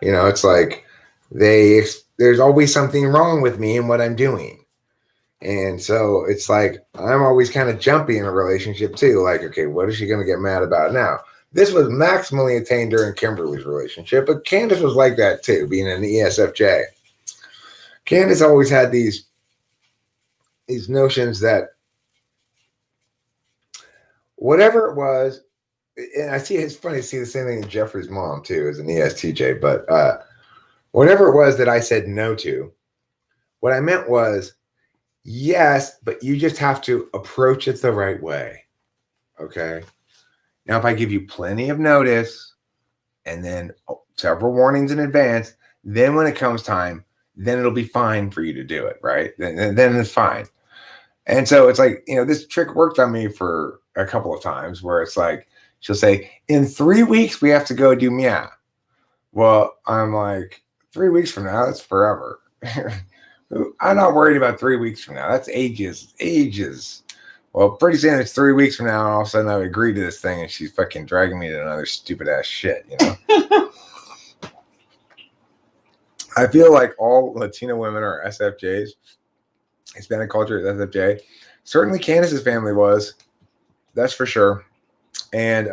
It's like there's always something wrong with me and what I'm doing. And so it's like I'm always kind of jumpy in a relationship too. Like, okay, what is she going to get mad about now? This was maximally attained during Kimberly's relationship, but Candace was like that too, being an ESFJ. Candace always had these notions that whatever it was, and I see it's funny to see the same thing in Jeffrey's mom too, as an ESTJ, but whatever it was that I said no to, what I meant was, yes, but you just have to approach it the right way. Okay. Now, if I give you plenty of notice and then several warnings in advance, then when it comes time, then it'll be fine for you to do it, right? Then it's fine. And so it's like, this trick worked on me for a couple of times where it's like, she'll say, in 3 weeks, we have to go do meow. Well, I'm like, 3 weeks from now, that's forever. I'm not worried about 3 weeks from now. That's ages. Well, pretty soon it's 3 weeks from now, and all of a sudden I've agreed to this thing, and she's fucking dragging me to another stupid ass shit, I feel like all Latino women are SFJs. Hispanic culture is SFJ. Certainly Candace's family was. That's for sure. And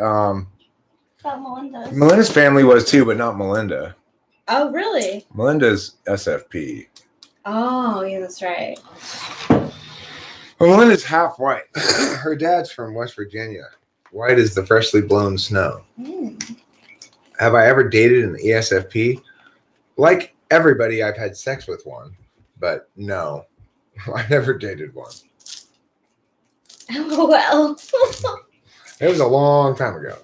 Melinda's family was too, but not Melinda. Oh, really? Melinda's SFP. Oh, yeah, that's right. Well, Melinda's half white. Her dad's from West Virginia. White as the freshly blown snow. Have I ever dated an ESFP? Like everybody, I've had sex with one, but no, I never dated one. Well. It was a long time ago.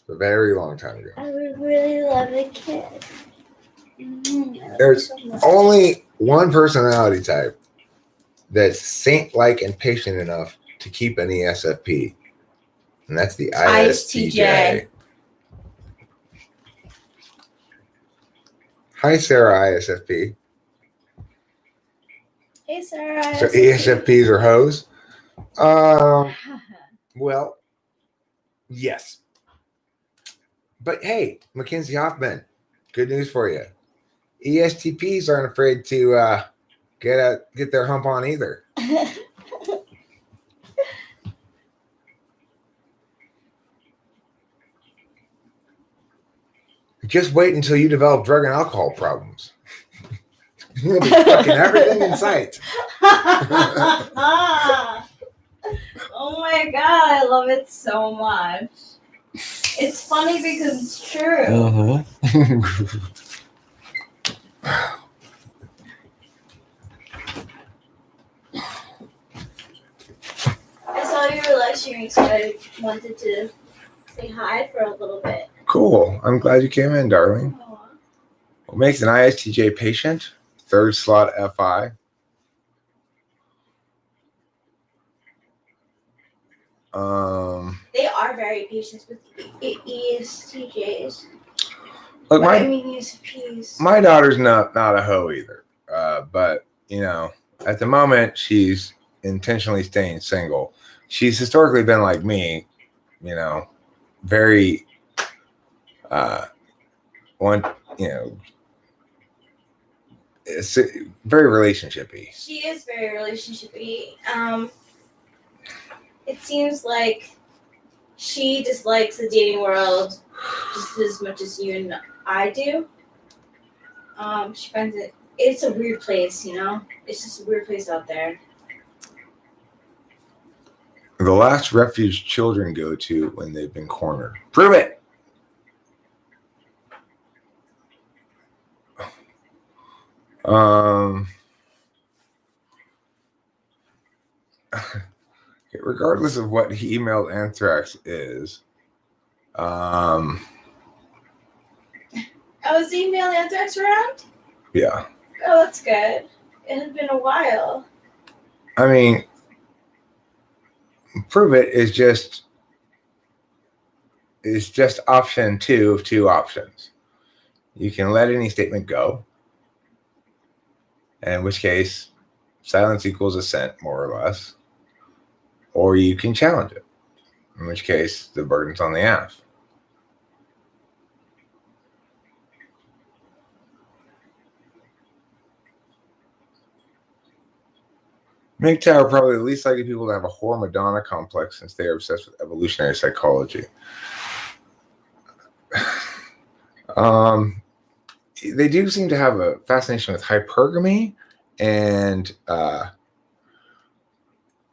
A very long time ago. I would really love a kid. There's only one personality type that's saint-like and patient enough to keep an ESFP, and that's the ISTJ. Hi, Sarah, ISFP. Hey, Sarah. So ESFPs are hoes? Well, yes. But hey, Mackenzie Hoffman, good news for you. ESTPs aren't afraid to get their hump on either. Just wait until you develop drug and alcohol problems. You'll be fucking everything in sight. Oh my god, I love it so much. It's funny because it's true. I saw you were live streaming, so I wanted to say hi for a little bit. Cool. I'm glad you came in, darling. Aww. What makes an ISTJ patient? Third slot FI. They are very patient with ESTJs. Look, ESPs. my daughter's not a hoe either. But you know, at the moment she's intentionally staying single. She's historically been like me, you know, very it's very relationshipy. She is very relationshipy. It seems like she dislikes the dating world just as much as you and I do. She finds it's a weird place, you know? It's just a weird place out there. The last refuge children go to when they've been cornered. Prove it! Regardless of what emailed anthrax is, Oh, is email anthrax around? Yeah. Oh, that's good. It had been a while. I mean, prove it is just option 2 of 2 options. You can let any statement go, in which case silence equals assent, more or less, or you can challenge it, in which case the burden's on the ass. MGTOW are probably the least likely people to have a whore Madonna complex since they are obsessed with evolutionary psychology. They do seem to have a fascination with hypergamy and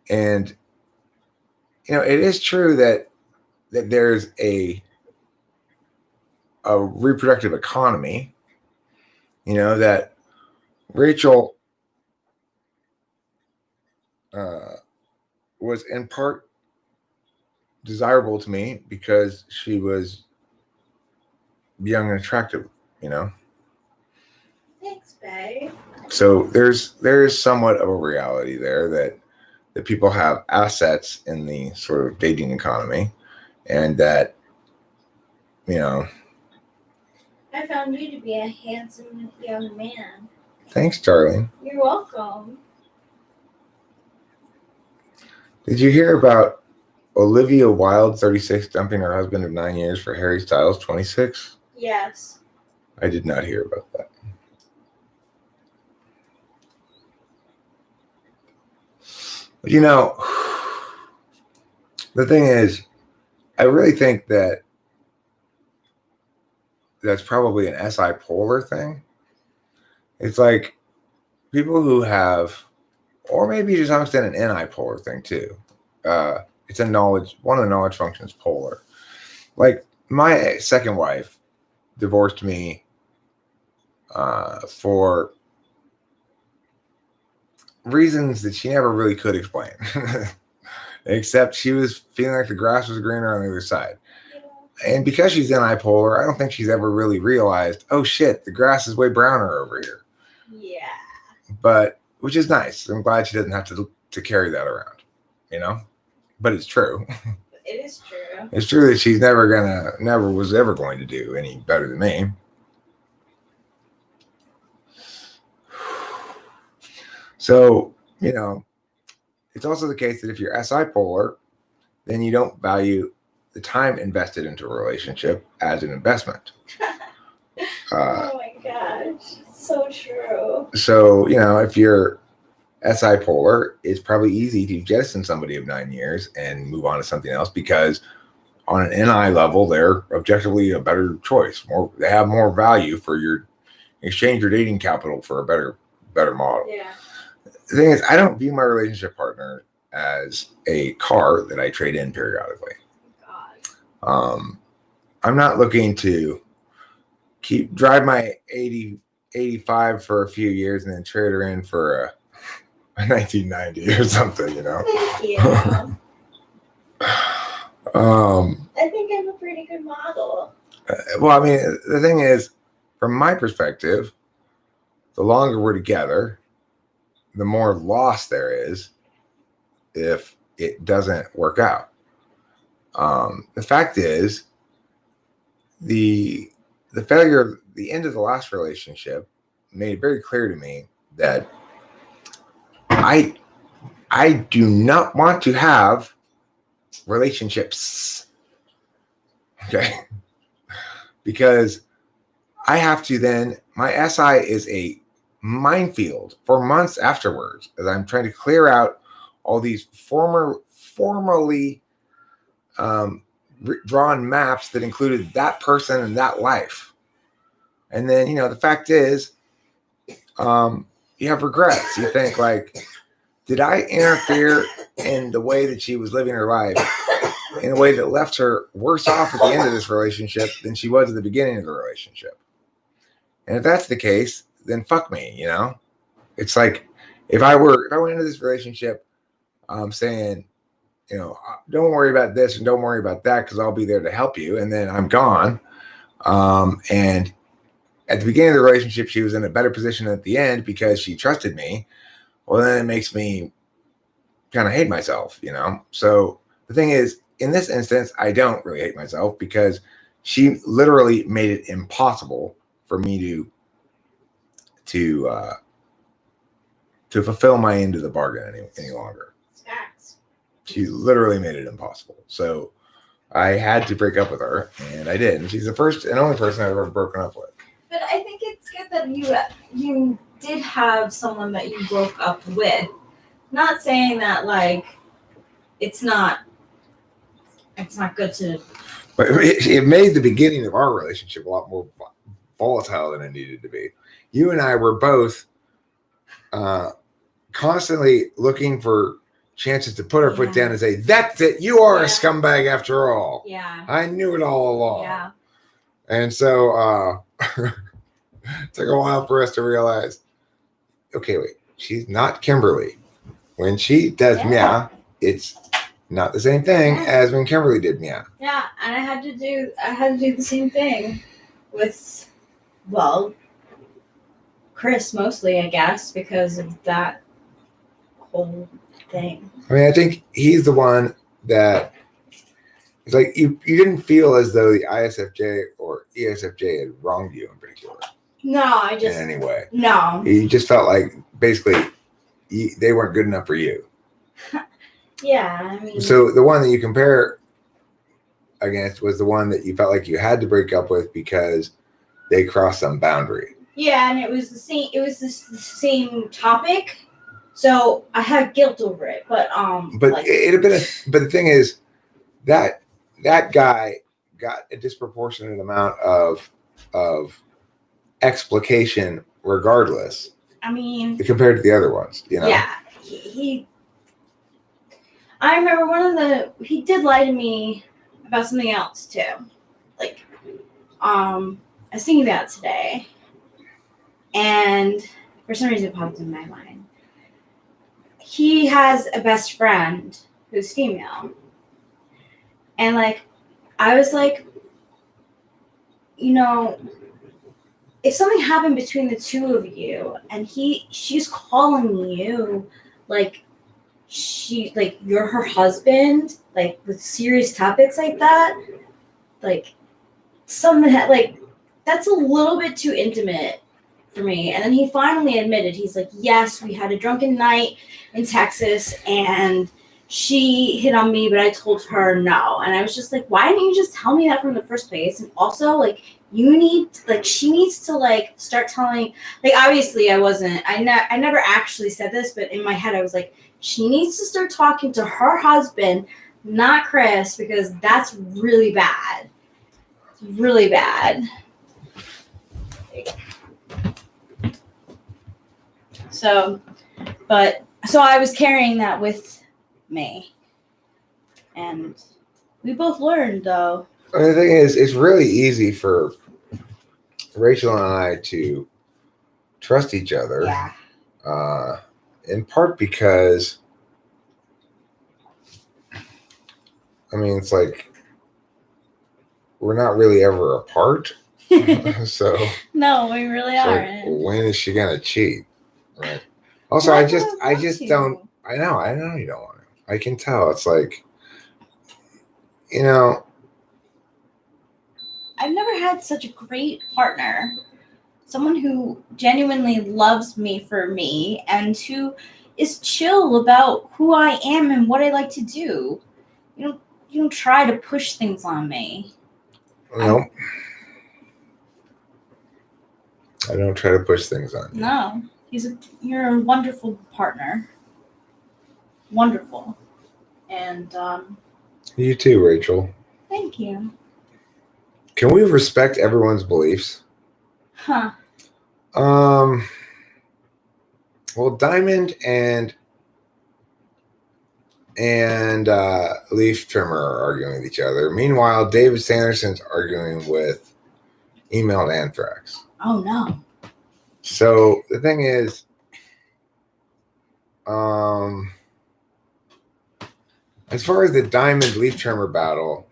you know, it is true that there's a reproductive economy, you know, that Rachel was in part desirable to me because she was young and attractive, you know. Thanks, babe. So there's somewhat of a reality there that people have assets in the sort of dating economy, and that, you know. I found you to be a handsome young man. Thanks, darling. You're welcome. Did you hear about Olivia Wilde, 36, dumping her husband of 9 years for Harry Styles, 26? Yes. I did not hear about that. But you know, the thing is, I really think that that's probably an SI polar thing. It's like people who have, or maybe to some extent an NI polar thing too. It's a knowledge, one of the knowledge functions polar. Like my second wife divorced me for reasons that she never really could explain. Except she was feeling like the grass was greener on the other side. And because she's unipolar, I don't think she's ever really realized, oh shit, the grass is way browner over here. Yeah. But, which is nice. I'm glad she doesn't have to carry that around, you know? But it's true. It is true. It's true that she's never was ever going to do any better than me. So, you know, it's also the case that if you're SI polar, then you don't value the time invested into a relationship as an investment. Oh my gosh, so true. So, you know, if you're SI polar, it's probably easy to jettison somebody of 9 years and move on to something else because on an NI level, they're objectively a better choice. They have more value for your exchange your dating capital for a better model. Yeah. The thing is, I don't view my relationship partner as a car that I trade in periodically. God. I'm not looking to drive my 85 for a few years and then trade her in for a 1990 or something, you know? Yeah. I think I'm a pretty good model. Well, I mean, the thing is, from my perspective, the longer we're together, the more loss there is if it doesn't work out. The fact is, the failure, the end of the last relationship made it very clear to me that I do not want to have relationships. Okay. Because I have to then, my SI is a minefield for months afterwards as I'm trying to clear out all these formerly drawn maps that included that person and that life. And then, you know, the fact is, you have regrets. You think like, did I interfere in the way that she was living her life in a way that left her worse off at the end of this relationship than she was at the beginning of the relationship? And if that's the case, then fuck me, you know? It's like, if I went into this relationship saying, you know, don't worry about this and don't worry about that because I'll be there to help you, and then I'm gone. And at the beginning of the relationship, she was in a better position at the end because she trusted me. Well, then it makes me kind of hate myself, you know? So the thing is, in this instance, I don't really hate myself because she literally made it impossible for me to fulfill my end of the bargain any longer. She literally made it impossible. So I had to break up with her, and I did. And she's the first and only person I've ever broken up with. But I think it's good that you did have someone that you broke up with. Not saying that like it's not good to. But it made the beginning of our relationship a lot more volatile than it needed to be. You and I were both constantly looking for chances to put our foot down and say, that's it, you are a scumbag after all. Yeah. I knew it all along. Yeah. And so it took a while for us to realize, okay, wait, she's not Kimberly. When she does meow, it's not the same thing as when Kimberly did meow. Yeah, and I had to do the same thing with, well, Chris mostly, I guess, because of that whole thing. I mean, I think he's the one that it's like you didn't feel as though the ISFJ or ESFJ had wronged you in particular. No, I just in any way. No. You just felt like basically they weren't good enough for you. Yeah, I mean. So the one that you compare against was the one that you felt like you had to break up with because they crossed some boundary. Yeah, and it was the same. It was the same topic, so I had guilt over it. But it had been. But the thing is, that guy got a disproportionate amount of explication, regardless. I mean, compared to the other ones, you know. Yeah, he. I remember he did lie to me about something else too. Like, I was thinking about it today, and for some reason it popped in my mind. he has a best friend who's female. And like, I was like, you know, if something happened between the two of you and she's calling you like you're her husband, like with serious topics like that, like something like that's a little bit too intimate for me. And then he finally admitted, he's like, yes, we had a drunken night in Texas and she hit on me, but I told her no. And I was just like, why didn't you just tell me that from the first place? And also, like, she needs to, like, start telling, like, obviously I never actually said this, but in my head I was like, she needs to start talking to her husband, not Chris, because that's really bad. It's really bad. So I was carrying that with me. And we both learned, though. The thing is, it's really easy for Rachel and I to trust each other. Yeah. In part because, I mean, it's like we're not really ever apart. So no, we really aren't. Like, when is she gonna cheat? Right. Also, I just don't. I know you don't want to. I can tell. It's like, you know, I've never had such a great partner. Someone who genuinely loves me for me and who is chill about who I am and what I like to do. You don't try to push things on me. No. I don't try to push things on you. No. You're a wonderful partner. Wonderful. And you too, Rachel. Thank you. Can we respect everyone's beliefs? Huh. Well, Diamond and Leaf Trimmer are arguing with each other. Meanwhile, David Sanderson's arguing with Emailed Anthrax. Oh no. So the thing is, as far as the Diamond Leaf Trimmer battle,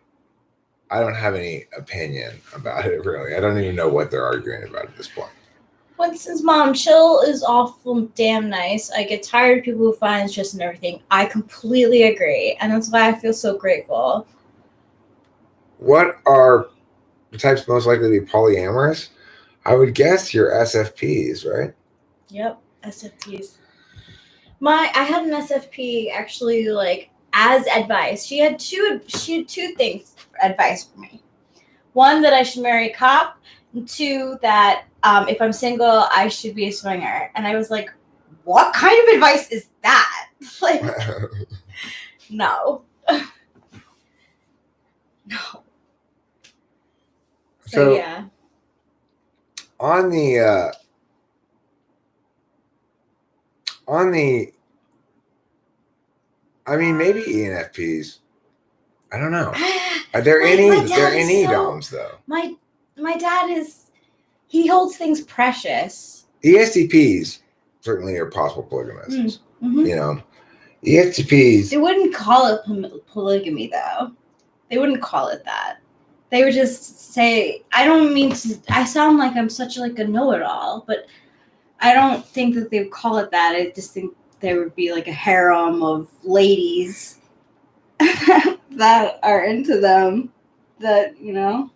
I don't have any opinion about it, really. I don't even know what they're arguing about at this point. Winston's mom, chill is awful damn nice. I get tired of people who find interest in everything. I completely agree. And that's why I feel so grateful. What are the types most likely to be polyamorous? I would guess your SFPs, right? Yep, SFPs. I had an SFP actually, like, as advice. She had two things for advice for me. One, that I should marry a cop, and two, that if I'm single, I should be a swinger. And I was like, what kind of advice is that? Like, no. No. So yeah. On the I mean, maybe ENFPs. I don't know. Are there any DOMs though? My dad he holds things precious. ESTPs certainly are possible polygamists. Mm-hmm. You know, ESTPs. They wouldn't call it polygamy though. They wouldn't call it that. They would just say, I don't mean to, I sound like I'm such like a know-it-all, but I don't think that they would call it that. I just think there would be like a harem of ladies that are into them that, you know,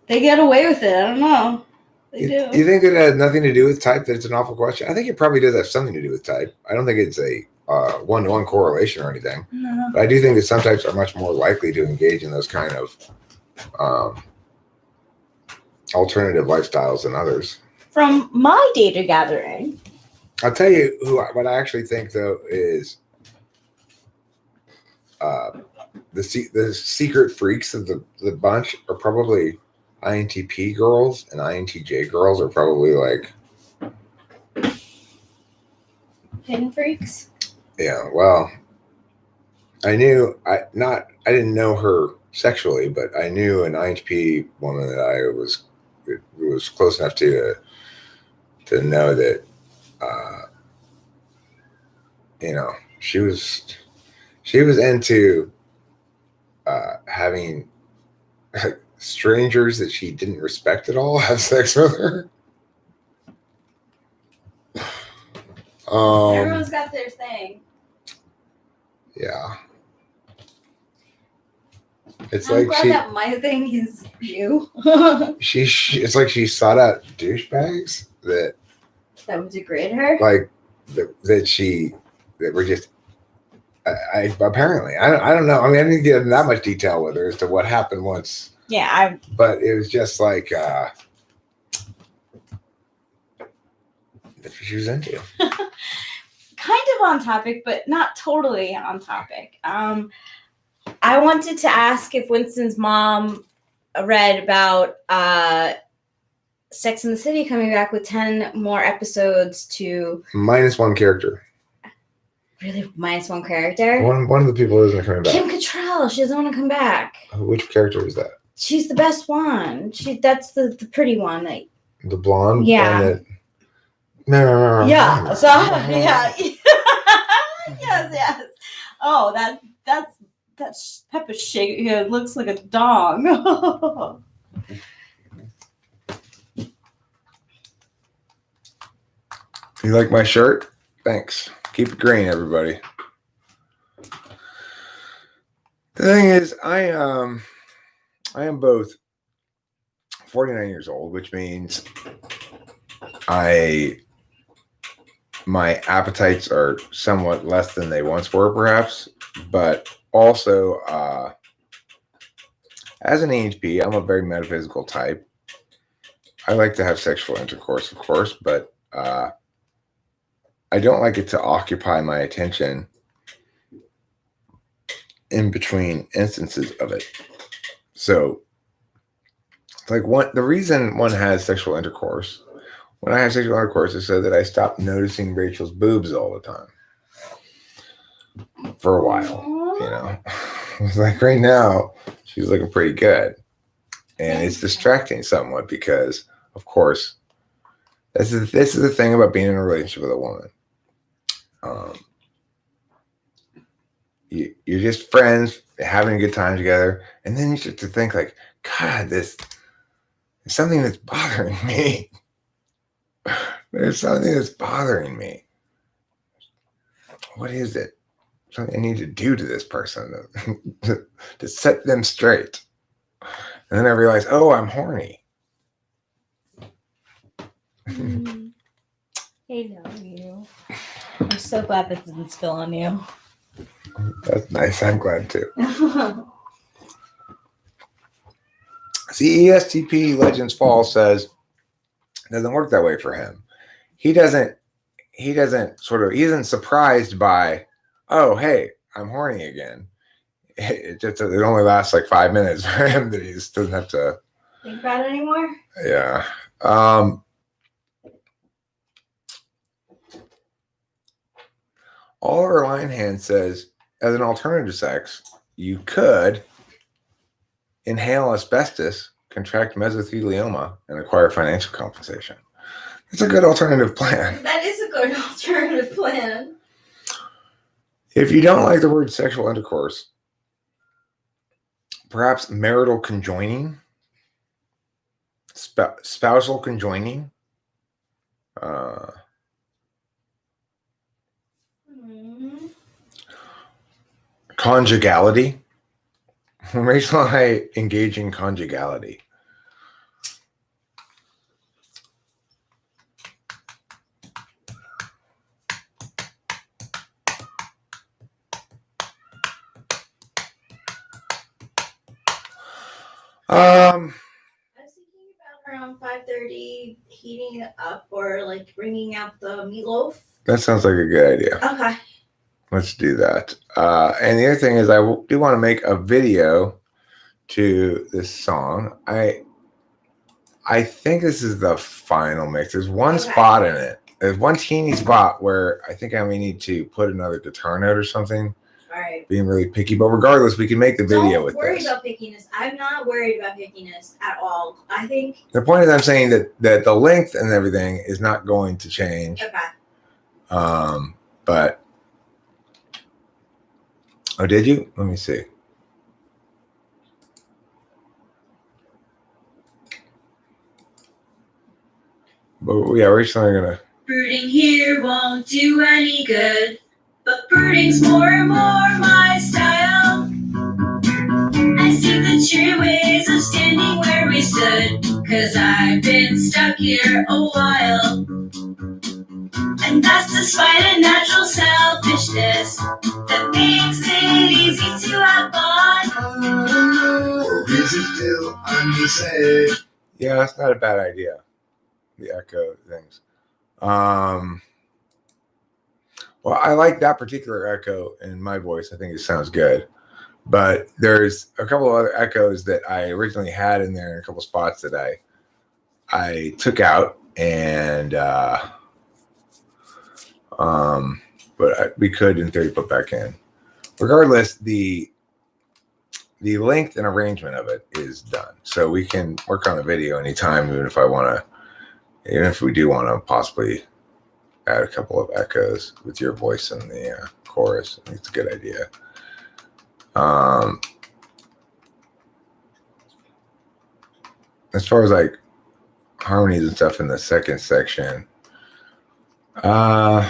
they get away with it. I don't know. They do. You think it has nothing to do with type, that it's an awful question? I think it probably does have something to do with type. I don't think it's a one-to-one correlation or anything. No. But I do think that some types are much more likely to engage in those kind of alternative lifestyles than others. From my data gathering, I'll tell you what I actually think though is the secret freaks of the bunch are probably INTP girls, and INTJ girls are probably like hidden freaks. Yeah, well, I didn't know her sexually, but I knew an INTP woman that I was close enough to know that she was into having strangers that she didn't respect at all have sex with her. Everyone's got their thing. Yeah. It's I'm like glad that my thing is you. It's like she sought out douchebags that would degrade her. Like that were just. Apparently I don't know. I mean, I didn't get into that much detail with her as to what happened once. Yeah, but it was just like that's what she was into. Kind of on topic, but not totally on topic. I wanted to ask if Winston's mom read about Sex and the City coming back with 10 more episodes to... Minus one character. Really? Minus one character? One of the people isn't coming back. Kim Cattrall. She doesn't want to come back. Which character is that? She's the best one. That's the pretty one. The blonde? Yeah. Yeah. So, yeah. Yes. Oh, that's Peppa Shake. Yeah, it looks like a dog. You like my shirt? Thanks. Keep it green, everybody. The thing is, I am both 49 years old, which means my appetites are somewhat less than they once were, perhaps, but also as an ENTP, I'm a very metaphysical type. I like to have sexual intercourse, of course, but I don't like it to occupy my attention in between instances of it. So, like the reason one has sexual intercourse, when I have sexual intercourse, is so that I stop noticing Rachel's boobs all the time. For a while, It's like right now, she's looking pretty good. And it's distracting somewhat because, of course, this is the thing about being in a relationship with a woman. You're just friends, having a good time together, and then you start to think like, God, this is something that's bothering me. There's something that's bothering me. What is it? Something I need to do to this person to set them straight. And then I realize, oh, I'm horny. Hey, no, you. I'm so glad that didn't spill on you. That's nice. I'm glad too. See, ESTP Legends Fall says it doesn't work that way for him. He isn't surprised by, oh, hey, I'm horny again. It only lasts like 5 minutes for him that he just doesn't have to think about it anymore. Yeah. Oliver Linehand says, as an alternative to sex, you could inhale asbestos, contract mesothelioma, and acquire financial compensation. It's a good alternative plan. That is a good alternative plan. If you don't like the word sexual intercourse, perhaps marital conjoining, spousal conjoining, conjugality. Rachel and I engage in conjugality. I was thinking about around 5:30 heating it up or like bringing out the meatloaf. That sounds like a good idea. Okay. Let's do that. And the other thing is I do want to make a video to this song. I think this is the final mix. There's one spot in it. There's one teeny spot where I think I may need to put another guitar note or something. All right. Being really picky. But regardless, we can make the video with this. Don't worry about pickiness. I'm not worried about pickiness at all. I think... The point is I'm saying that the length and everything is not going to change. Okay. But Oh, did you? Let me see. But yeah, we're just not gonna. Brooding here won't do any good, but brooding's more and more my style. I see the true ways of standing where we stood, 'cause I've been stuck here a while. And that's despite a natural selfishness that makes it easy to have fun. Or is it still undecided? Yeah, that's not a bad idea. The echo things. Well, I like that particular echo in my voice. I think it sounds good. But there's a couple of other echoes that I originally had in there in a couple spots that I took out, and we could in theory put back in. Regardless, the length and arrangement of it is done, so we can work on the video anytime, even if we do want to possibly add a couple of echoes with your voice in the chorus. I think it's a good idea. As far as like harmonies and stuff in the second section, I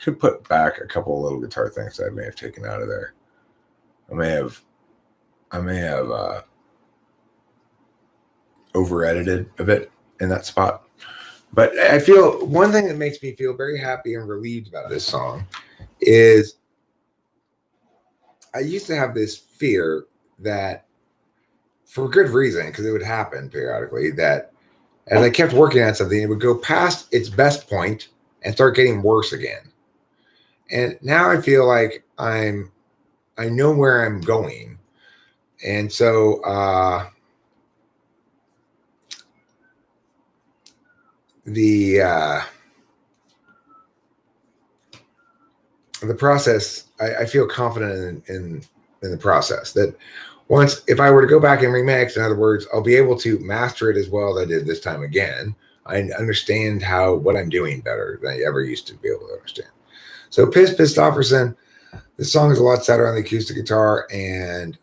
could put back a couple of little guitar things that I may have taken out of there. I may have over edited a bit in that spot. But I feel one thing that makes me feel very happy and relieved about this song is I used to have this fear that, for good reason, because it would happen periodically, that as I kept working on something, it would go past its best point and start getting worse again. And now I feel like I know where I'm going. And so the process, I feel confident in the process that once, if I were to go back and remix, in other words, I'll be able to master it as well as I did this time again. I understand what I'm doing better than I ever used to be able to understand. So Piss Pistofferson, the song is a lot sadder on the acoustic guitar, and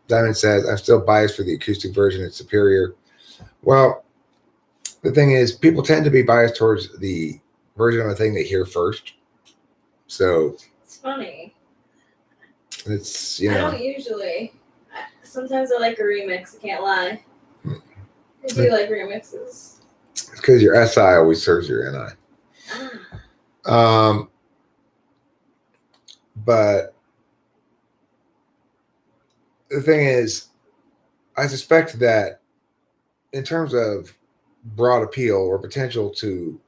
Diamond says, I'm still biased for the acoustic version. It's superior. Well, the thing is, people tend to be biased towards the version of a thing they hear first. So it's funny. It's, I don't usually. Sometimes I like a remix. I can't lie. I do like remixes. It's because your SI always serves your NI. But the thing is, I suspect that in terms of broad appeal or potential to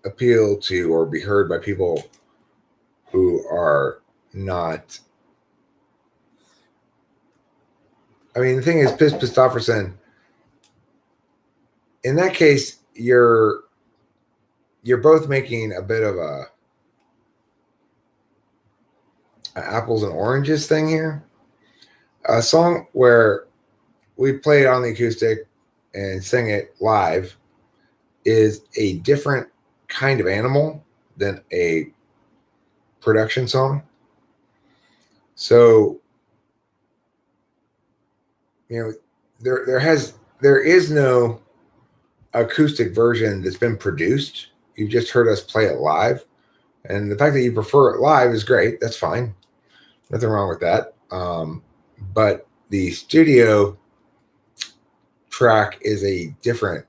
appeal to or be heard by people who are not. I mean, the thing is, Piss Pistofferson, in that case, you're both making a bit of a apples and oranges thing here. A song where we play it on the acoustic and sing it live is a different kind of animal than a production song. So, there is no acoustic version that's been produced. You just heard us play it live, and the fact that you prefer it live is great. That's fine, nothing wrong with that. But the studio track is a different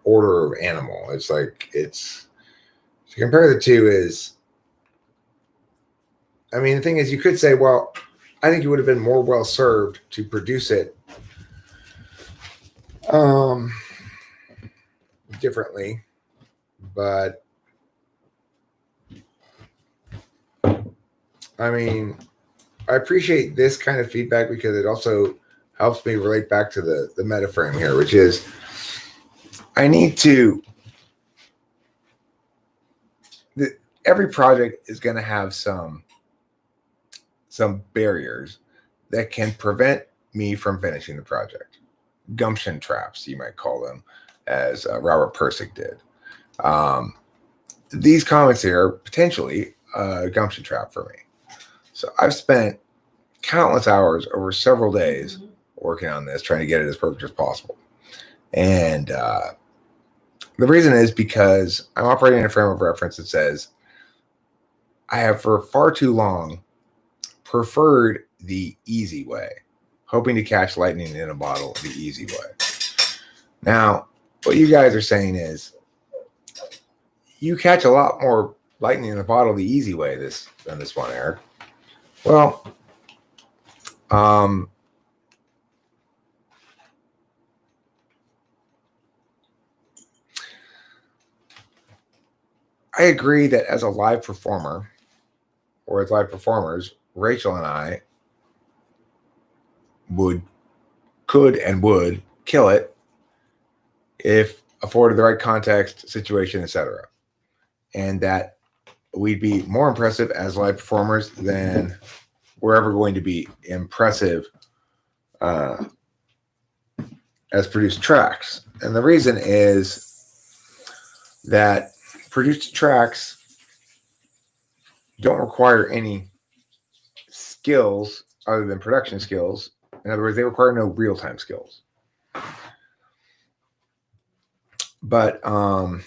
order of animal. It's like to compare the two is. I mean, the thing is, you could say, well, I think you would have been more well served to produce it differently, but I mean, I appreciate this kind of feedback because it also helps me relate back to the meta frame here, which is I need to. Every project is going to have some barriers that can prevent me from finishing the project. Gumption traps, you might call them, as Robert Pirsig did. these comments here are potentially a gumption trap for me. So I've spent countless hours over several days working on this, trying to get it as perfect as possible. And the reason is because I'm operating in a frame of reference that says I have for far too long preferred the easy way, hoping to catch lightning in a bottle the easy way. Now, what you guys are saying is you catch a lot more lightning in a bottle the easy way than this one, Eric. Well, I agree that as a live performer, or as live performers, Rachel and I could and would kill it if afforded the right context, situation, etc. And that we'd be more impressive as live performers than we're ever going to be impressive as produced tracks. And the reason is that produced tracks don't require any skills other than production skills. In other words, they require no real-time skills. But, I'm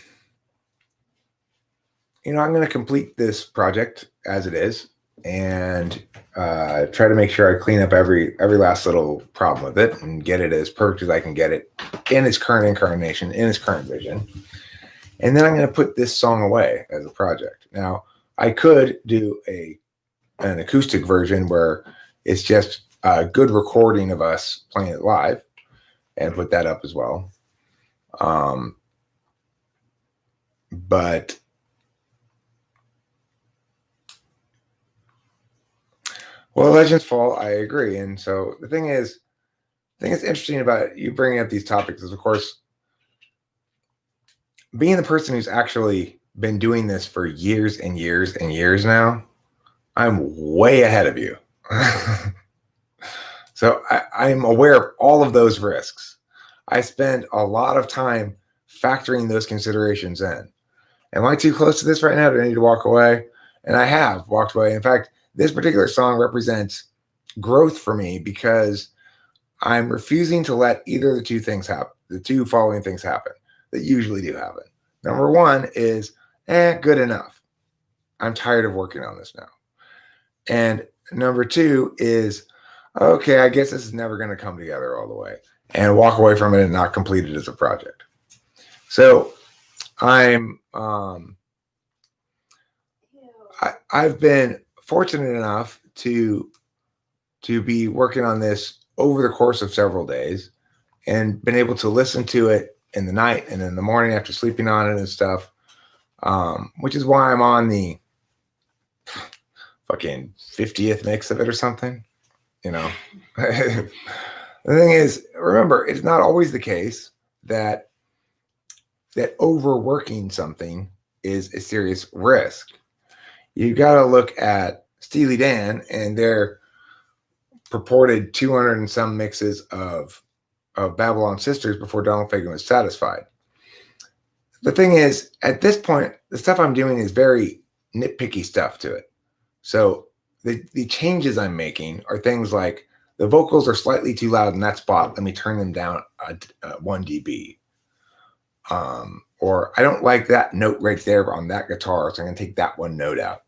going to complete this project as it is and try to make sure I clean up every last little problem with it and get it as perfect as I can get it in its current incarnation, in its current vision. And then I'm going to put this song away as a project. Now, I could do an acoustic version where it's just a good recording of us playing it live and put that up as well. But well, Legends Fall, I agree. And so the thing that's interesting about you bringing up these topics is, of course, being the person who's actually been doing this for years and years and years now, I'm way ahead of you. So I'm aware of all of those risks. I spend a lot of time factoring those considerations in. Am I too close to this right now? Do I need to walk away? And I have walked away. In fact, this particular song represents growth for me because I'm refusing to let either of the two things happen, the two following things happen that usually do happen. Number one is, good enough. I'm tired of working on this now. And number two is, okay, I guess this is never going to come together all the way, and walk away from it and not complete it as a project. So I've been fortunate enough to be working on this over the course of several days and been able to listen to it in the night and in the morning after sleeping on it and stuff, which is why I'm on the fucking 50th mix of it or something, The thing is, remember, it's not always the case that overworking something is a serious risk. You got to look at Steely Dan and their purported 200 and some mixes of Babylon Sisters before Donald Fagen was satisfied. The thing is, at this point, the stuff I'm doing is very nitpicky stuff to it. So the changes I'm making are things like the vocals are slightly too loud in that spot. Let me turn them down 1 dB. Or I don't like that note right there on that guitar, so I'm going to take that one note out.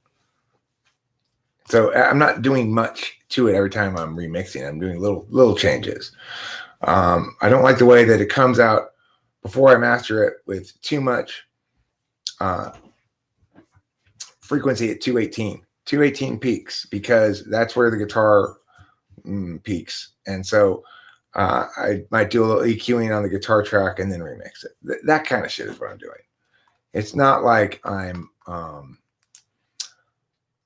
So I'm not doing much to it every time I'm remixing. I'm doing little changes. I don't like the way that it comes out before I master it with too much frequency at 218 peaks, because that's where the guitar peaks. And so I might do a little EQing on the guitar track and then remix it. That kind of shit is what I'm doing. It's not like I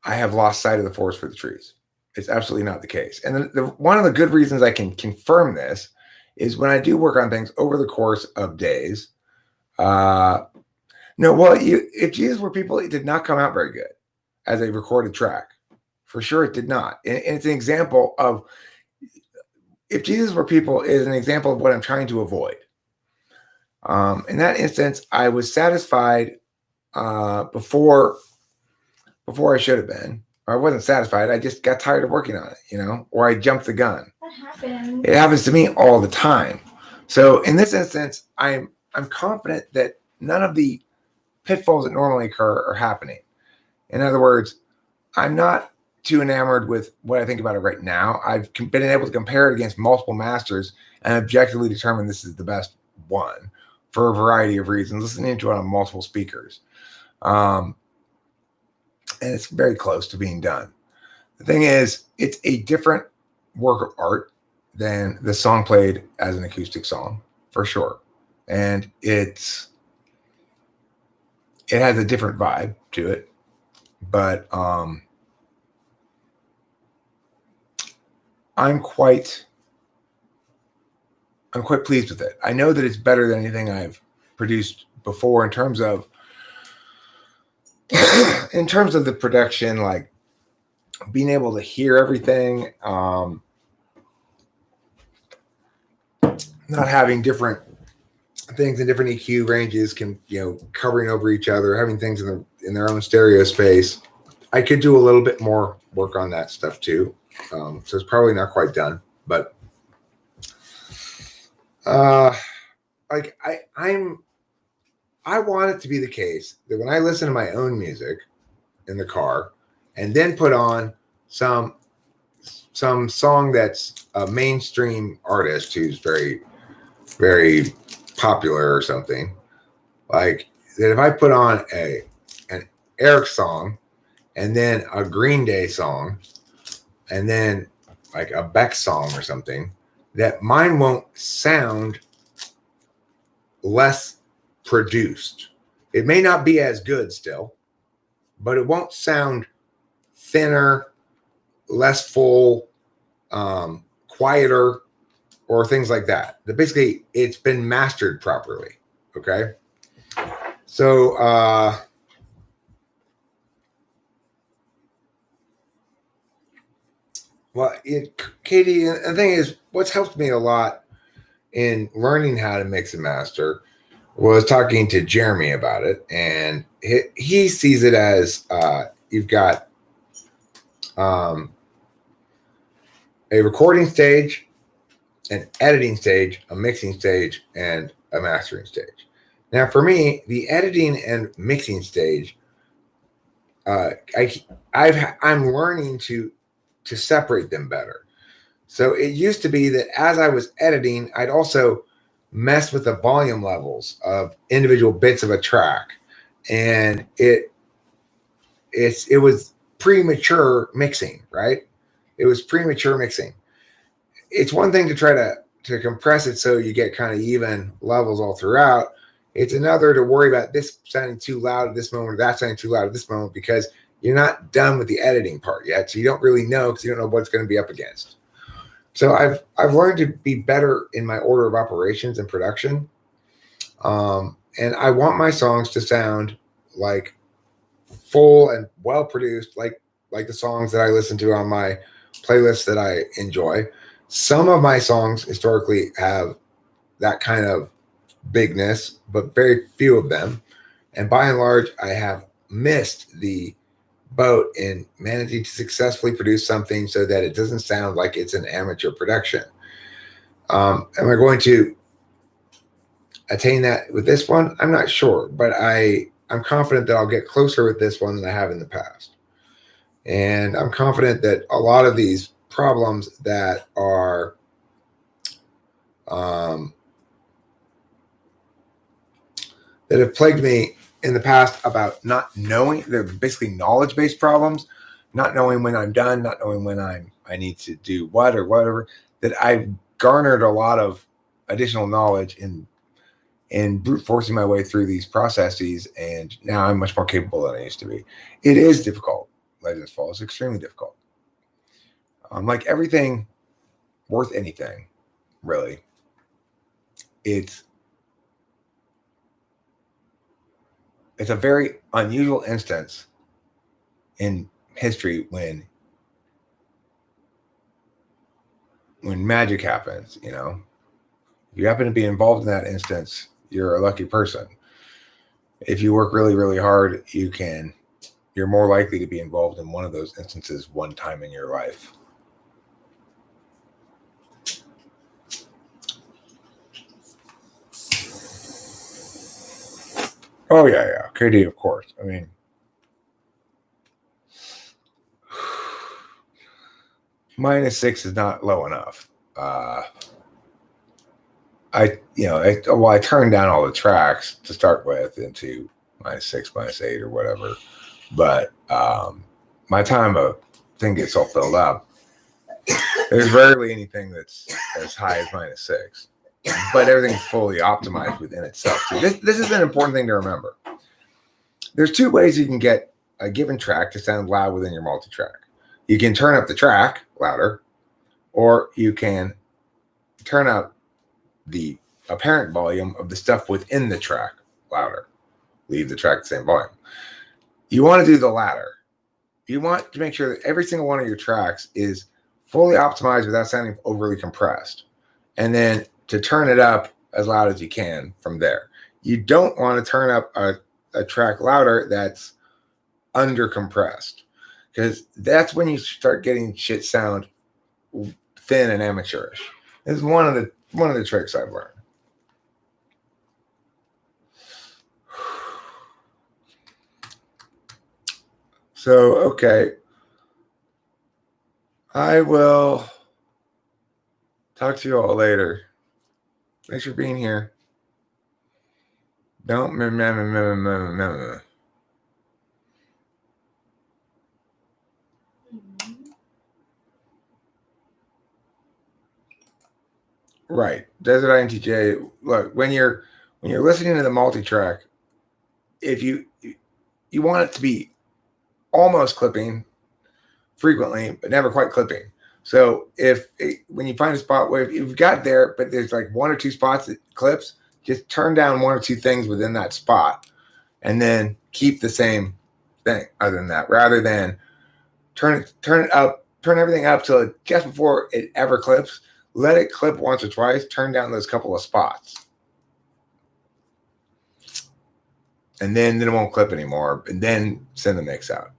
have lost sight of the forest for the trees. It's absolutely not the case. And one of the good reasons I can confirm this is when I do work on things over the course of days. If Jesus Were People, it did not come out very good as a recorded track. For sure, it did not. And it's an example of, If Jesus Were People is an example of what I'm trying to avoid. In that instance, I was satisfied before I should have been. Or I wasn't satisfied. I just got tired of working on it, or I jumped the gun. That happens. It happens to me all the time. So in this instance, I'm confident that none of the pitfalls that normally occur are happening. In other words, I'm not too enamored with what I think about it right now. I've been able to compare it against multiple masters and objectively determine this is the best one for a variety of reasons, listening to it on multiple speakers. And it's very close to being done. The thing is, it's a different work of art than the song played as an acoustic song, for sure. And it has a different vibe to it. But I'm quite pleased with it. I know that it's better than anything I've produced before in terms of the production, like being able to hear everything, not having different things in different EQ ranges, covering over each other, having things in their own stereo space. I could do a little bit more work on that stuff too. So it's probably not quite done, but I want it to be the case that when I listen to my own music in the car and then put on some song that's a mainstream artist who's very, very popular or something, like that, if I put on an Eric song and then a Green Day song and then like a Beck song or something, that mine won't sound less produced. It may not be as good still, but it won't sound thinner, less full, quieter, or things like that. That basically it's been mastered properly. Okay. So Katie, the thing is, what's helped me a lot in learning how to mix and master was talking to Jeremy about it. And he sees it as you've got a recording stage, an editing stage, a mixing stage, and a mastering stage. Now, for me, the editing and mixing stage, I'm learning to separate them better. So it used to be that as I was editing, I'd also mess with the volume levels of individual bits of a track, and it was premature mixing, right? It was premature mixing. It's one thing to try to compress it so you get kind of even levels all throughout. It's another to worry about this sounding too loud at this moment, or that sounding too loud at this moment, because you're not done with the editing part yet. So you don't really know, because you don't know what it's going to be up against. So I've learned to be better in my order of operations and production. And I want my songs to sound like full and well produced, like the songs that I listen to on my playlist that I enjoy. Some of my songs historically have that kind of bigness, but very few of them. And by and large, I have missed the boat in managing to successfully produce something so that it doesn't sound like it's an amateur production. Am I going to attain that with this one? I'm not sure, but I'm confident that I'll get closer with this one than I have in the past. And I'm confident that a lot of these problems that are that have plagued me in the past about not knowing, they're basically knowledge-based problems, not knowing when I'm done, not knowing when I need to do what or whatever, that I've garnered a lot of additional knowledge in brute forcing my way through these processes, and now I'm much more capable than I used to be. It is difficult. Legends Fall is extremely difficult. Like everything worth anything, really, it's a very unusual instance in history when magic happens. If you happen to be involved in that instance, you're a lucky person. If you work really, really hard, you're more likely to be involved in one of those instances one time in your life. Oh, yeah. KD, of course. I mean, -6 is not low enough. I turned down all the tracks to start with into -6, -8 or whatever. But my time of thing gets all filled up. There's rarely anything that's as high as -6. But everything's fully optimized within itself too. This is an important thing to remember. There's two ways you can get a given track to sound loud within your multi-track. You can turn up the track louder, or you can turn up the apparent volume of the stuff within the track louder. Leave the track the same volume. You want to do the latter. You want to make sure that every single one of your tracks is fully optimized without sounding overly compressed. And then to turn it up as loud as you can from there. You don't want to turn up a track louder that's under compressed, because that's when you start getting shit sound thin and amateurish. This is one of the tricks I've learned. So, okay. I will talk to you all later. Thanks for being here. Don't Right. Desert INTJ. Look, when you're listening to the multi-track, if you want it to be almost clipping frequently, but never quite clipping. So when you find a spot where you've got there, but there's like one or two spots that clips, just turn down one or two things within that spot and then keep the same thing other than that, rather than turn it up, turn everything up till just before it ever clips. Let it clip once or twice, turn down those couple of spots. And then it won't clip anymore, and then send the mix out.